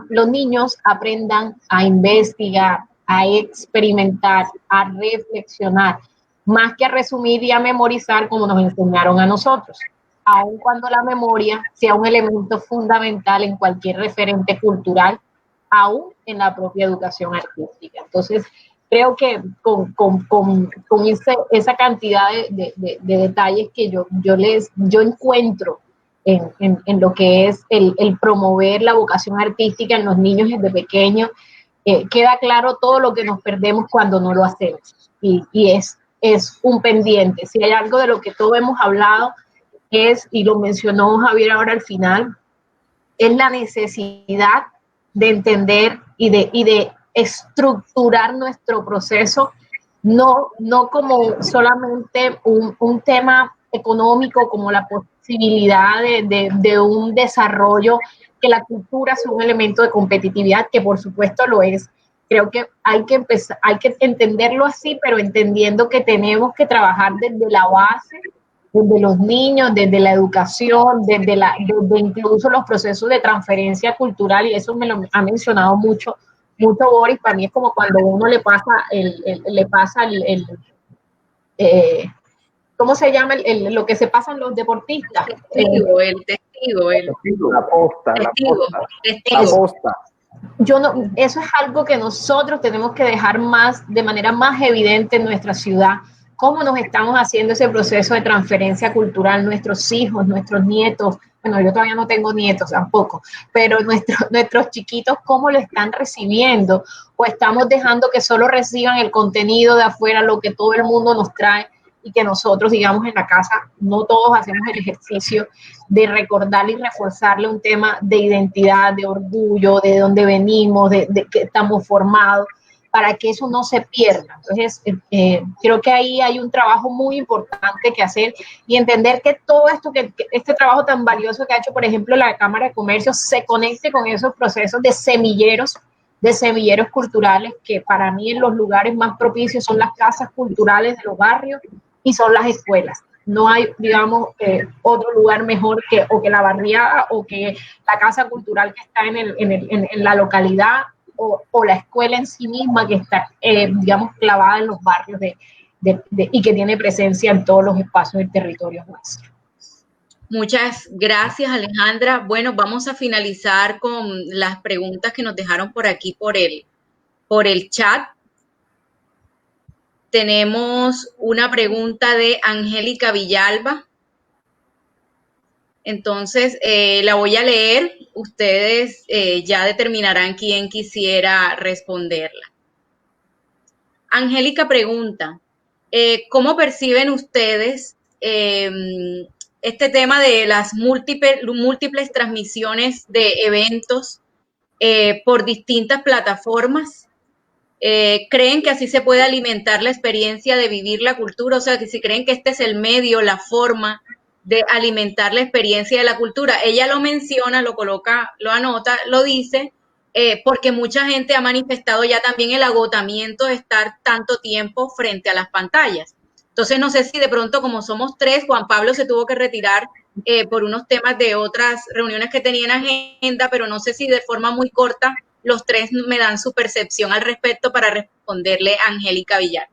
los niños aprendan a investigar, a experimentar, a reflexionar, más que a resumir y a memorizar como nos enseñaron a nosotros, aun cuando la memoria sea un elemento fundamental en cualquier referente cultural, aún en la propia educación artística. Entonces, creo que con esa cantidad de detalles que yo encuentro en lo que es el promover la vocación artística en los niños desde pequeños, queda claro todo lo que nos perdemos cuando no lo hacemos. Y es un pendiente. Si hay algo de lo que todos hemos hablado, y lo mencionó Javier ahora al final, es la necesidad de entender y de estructurar nuestro proceso, no como solamente un tema económico, como la posibilidad de un desarrollo, que la cultura sea un elemento de competitividad, que por supuesto lo es. Creo que hay que entenderlo así, pero entendiendo que tenemos que trabajar desde la base desde los niños, desde la educación, desde incluso los procesos de transferencia cultural, y eso me lo ha mencionado mucho Boris. Para mí es como cuando uno le pasa ¿cómo se llama lo que se pasan los deportistas? El testigo. La posta. Eso es algo que nosotros tenemos que dejar de manera más evidente en nuestra ciudad, cómo nos estamos haciendo ese proceso de transferencia cultural, nuestros hijos, nuestros nietos. Bueno, yo todavía no tengo nietos tampoco, pero nuestros chiquitos, cómo lo están recibiendo, o estamos dejando que solo reciban el contenido de afuera, lo que todo el mundo nos trae, y que nosotros, digamos, en la casa, no todos hacemos el ejercicio de recordarle y reforzarle un tema de identidad, de orgullo, de dónde venimos, de que estamos formados, para que eso no se pierda. Entonces, creo que ahí hay un trabajo muy importante que hacer, y entender que todo esto, que este trabajo tan valioso que ha hecho, por ejemplo, la Cámara de Comercio, se conecte con esos procesos de semilleros culturales, que para mí en los lugares más propicios son las casas culturales de los barrios y son las escuelas. No hay, digamos, otro lugar mejor que la barriada, o que la casa cultural que está en la localidad, o la escuela en sí misma, que está, digamos, clavada en los barrios y que tiene presencia en todos los espacios del territorio nuestro. Muchas gracias, Alejandra. Bueno, vamos a finalizar con las preguntas que nos dejaron por aquí por el chat. Tenemos una pregunta de Angélica Villalba. Entonces, la voy a leer. Ustedes ya determinarán quién quisiera responderla. Angélica pregunta, ¿cómo perciben ustedes este tema de las múltiples transmisiones de eventos por distintas plataformas? ¿Creen que así se puede alimentar la experiencia de vivir la cultura? O sea, que si creen que este es el medio, la forma de alimentar la experiencia de la cultura. Ella lo menciona, lo coloca, lo anota, lo dice, porque mucha gente ha manifestado ya también el agotamiento de estar tanto tiempo frente a las pantallas. Entonces, no sé si de pronto, como somos tres, Juan Pablo se tuvo que retirar por unos temas de otras reuniones que tenía en agenda, pero no sé si de forma muy corta los tres me dan su percepción al respecto para responderle a Angélica Villar.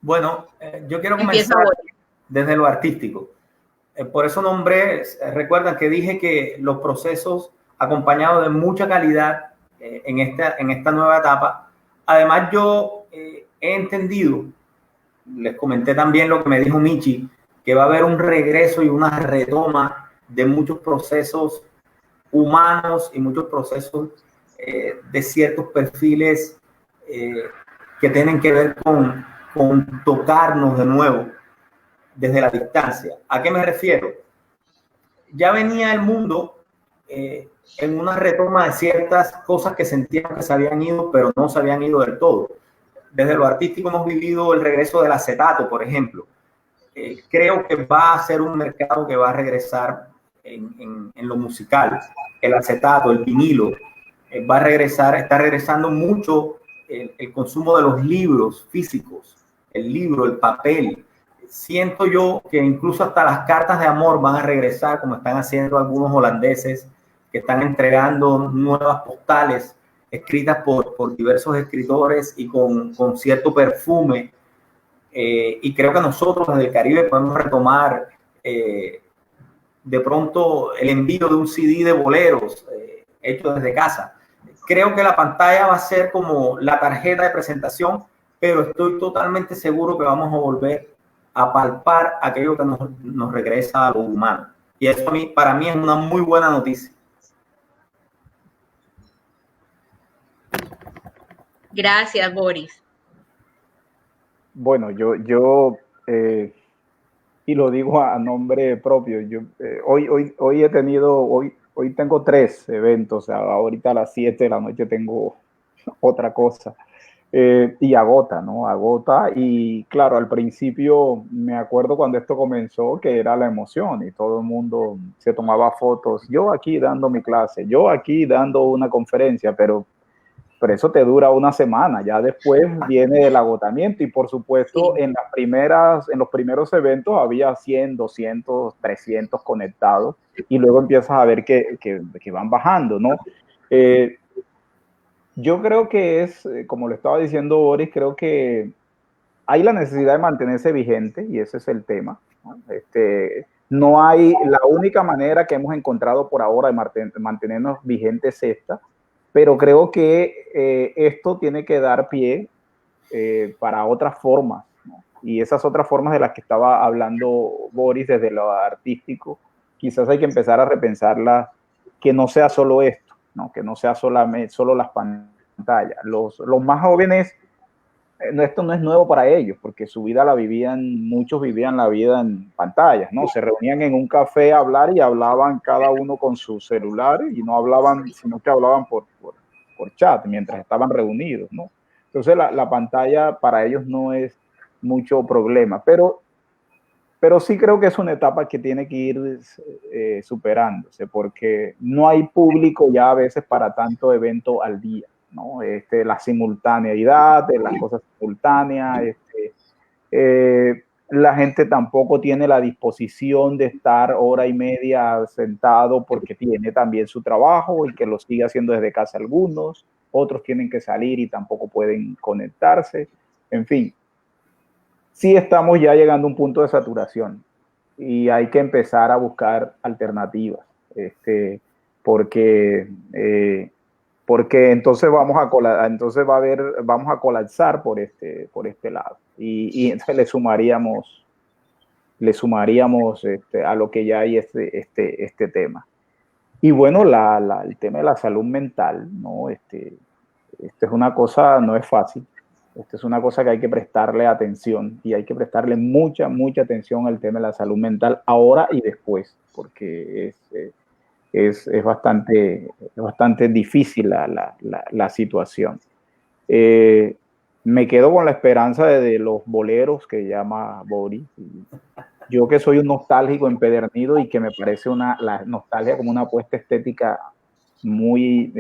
Bueno, yo quiero comenzar desde lo artístico. Por eso nombré, recuerdan que dije que los procesos acompañados de mucha calidad en esta nueva etapa. Además, yo he entendido, les comenté también lo que me dijo Michi, que va a haber un regreso y una retoma de muchos procesos humanos y muchos procesos de ciertos perfiles que tienen que ver con tocarnos de nuevo desde la distancia. ¿A qué me refiero? Ya venía el mundo en una retoma de ciertas cosas que sentíamos que se habían ido, pero no se habían ido del todo. Desde lo artístico hemos vivido el regreso del acetato, por ejemplo. Creo que va a ser un mercado que va a regresar en lo musical. El acetato, el vinilo, va a regresar, está regresando mucho el consumo de los libros físicos, el libro, el papel. Siento yo que incluso hasta las cartas de amor van a regresar, como están haciendo algunos holandeses que están entregando nuevas postales escritas por diversos escritores y con cierto perfume. Y creo que nosotros desde el Caribe podemos retomar de pronto el envío de un CD de boleros hecho desde casa. Creo que la pantalla va a ser como la tarjeta de presentación, pero estoy totalmente seguro que vamos a volver a palpar aquello que nos regresa a lo humano. Y eso para mí es una muy buena noticia. Gracias, Boris. Bueno, yo y lo digo a nombre propio, yo hoy tengo 3 eventos, o sea, ahorita a las 7 de la noche tengo otra cosa. Y agota, ¿no? Agota, y claro, al principio me acuerdo cuando esto comenzó que era la emoción y todo el mundo se tomaba fotos, yo aquí dando mi clase, yo aquí dando una conferencia, pero pero eso te dura una semana, ya después viene el agotamiento y por supuesto en los primeros eventos había 100, 200, 300 conectados y luego empiezas a ver que van bajando, ¿no? Yo creo que es, como lo estaba diciendo Boris, creo que hay la necesidad de mantenerse vigente y ese es el tema, ¿no? No hay, la única manera que hemos encontrado por ahora de mantenernos vigentes es esta, pero creo que esto tiene que dar pie para otras formas, ¿no? Y esas otras formas de las que estaba hablando Boris desde lo artístico, quizás hay que empezar a repensarlas, que no sea solo esto, ¿no? Que no sea solo las pantallas. Los más jóvenes, esto no es nuevo para ellos, porque su vida muchos vivían la vida en pantallas, ¿no? Se reunían en un café a hablar y hablaban cada uno con su celular y no hablaban, sino que hablaban por chat mientras estaban reunidos, ¿no? Entonces la pantalla para ellos no es mucho problema, pero sí creo que es una etapa que tiene que ir superándose, porque no hay público ya a veces para tanto evento al día, ¿no? La simultaneidad de las cosas simultáneas, la gente tampoco tiene la disposición de estar hora y media sentado porque tiene también su trabajo y que lo sigue haciendo desde casa algunos, otros tienen que salir y tampoco pueden conectarse, en fin. Sí estamos ya llegando a un punto de saturación y hay que empezar a buscar alternativas, porque entonces vamos a colapsar por este lado y entonces le sumaríamos a lo que ya hay este tema. Y bueno, el tema de la salud mental, ¿no? Esto es una cosa, no es fácil. Esto es una cosa que hay que prestarle atención y hay que prestarle mucha atención al tema de la salud mental ahora y después, porque es bastante difícil la situación. Me quedo con la esperanza de los boleros que llama Boris. Yo que soy un nostálgico empedernido y que me parece la nostalgia como una apuesta estética muy,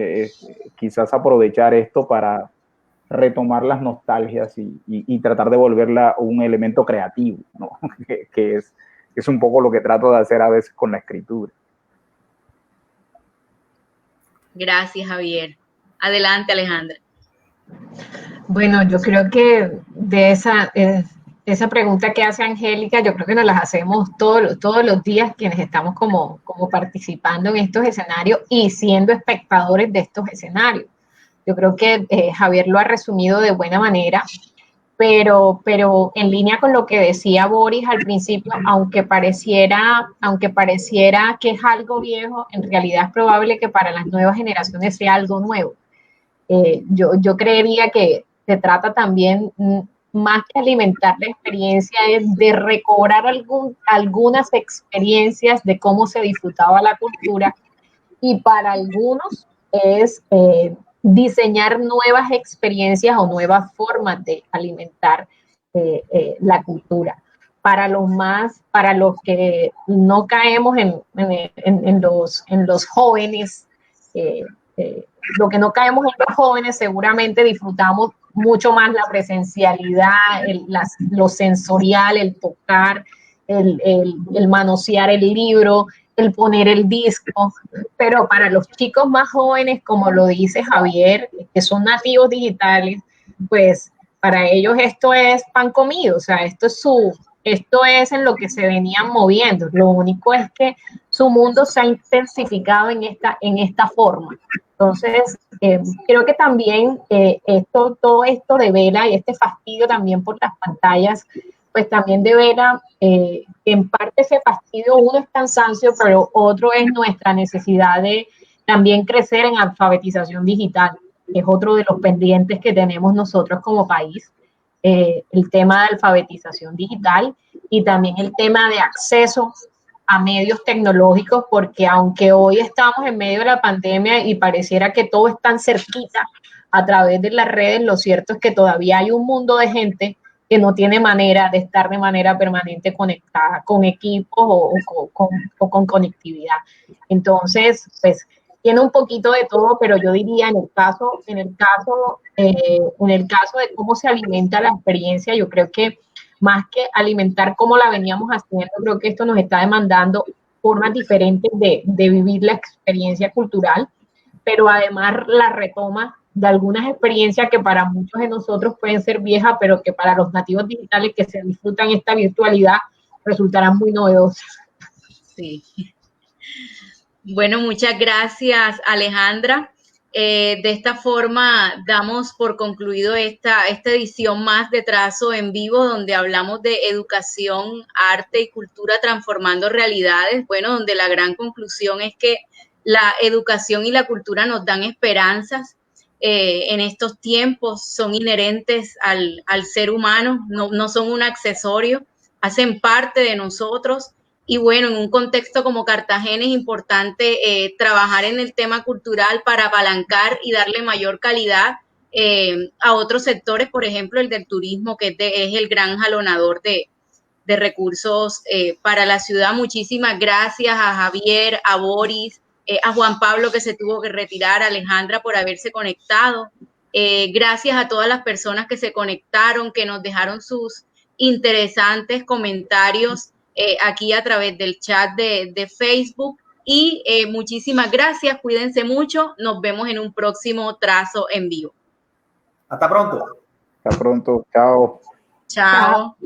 quizás aprovechar esto para retomar las nostalgias y tratar de volverla un elemento creativo, ¿no? que es un poco lo que trato de hacer a veces con la escritura. Gracias, Javier. Adelante, Alejandra. Bueno, yo creo que de esa pregunta que hace Angélica, yo creo que nos las hacemos todos los días quienes estamos como participando en estos escenarios y siendo espectadores de estos escenarios. Yo creo que Javier lo ha resumido de buena manera, pero en línea con lo que decía Boris al principio, aunque pareciera que es algo viejo, en realidad es probable que para las nuevas generaciones sea algo nuevo. Yo creería que se trata también, más que alimentar la experiencia, es de recobrar algunas experiencias de cómo se disfrutaba la cultura, y para algunos es diseñar nuevas experiencias o nuevas formas de alimentar la cultura. Para los que no caemos en los jóvenes, lo que no caemos en los jóvenes, seguramente disfrutamos mucho más la presencialidad, lo sensorial, el tocar, el manosear el libro, el poner el disco, pero para los chicos más jóvenes, como lo dice Javier, que son nativos digitales, pues para ellos esto es pan comido, o sea, esto es en lo que se venían moviendo. Lo único es que su mundo se ha intensificado en esta forma. Entonces, creo que también todo esto devela, y este fastidio también por las pantallas, pues también devela que en parte ese fastidio, uno es cansancio, pero otro es nuestra necesidad de también crecer en alfabetización digital, que es otro de los pendientes que tenemos nosotros como país. El tema de alfabetización digital y también el tema de acceso a medios tecnológicos, porque aunque hoy estamos en medio de la pandemia y pareciera que todo es tan cerquita a través de las redes, lo cierto es que todavía hay un mundo de gente que no tiene manera de estar de manera permanente conectada con equipos o con conectividad. Entonces, pues tiene un poquito de todo, pero yo diría en el caso de cómo se alimenta la experiencia, yo creo que más que alimentar como la veníamos haciendo, creo que esto nos está demandando formas diferentes de vivir la experiencia cultural, pero además la retoma de algunas experiencias que para muchos de nosotros pueden ser viejas, pero que para los nativos digitales que se disfrutan esta virtualidad resultarán muy novedosas. Sí. Bueno, muchas gracias, Alejandra. De esta forma damos por concluido esta edición más de Trazo en Vivo, donde hablamos de educación, arte y cultura transformando realidades. Bueno, donde la gran conclusión es que la educación y la cultura nos dan esperanzas en estos tiempos, son inherentes al ser humano, no son un accesorio, hacen parte de nosotros. Y bueno, en un contexto como Cartagena es importante trabajar en el tema cultural para apalancar y darle mayor calidad a otros sectores, por ejemplo, el del turismo, que es el gran jalonador de recursos para la ciudad. Muchísimas gracias a Javier, a Boris, a Juan Pablo, que se tuvo que retirar, a Alejandra por haberse conectado. Gracias a todas las personas que se conectaron, que nos dejaron sus interesantes comentarios aquí a través del chat de Facebook. Y muchísimas gracias, cuídense mucho, nos vemos en un próximo Trazo en Vivo. Hasta pronto. Hasta pronto, chao. Chao.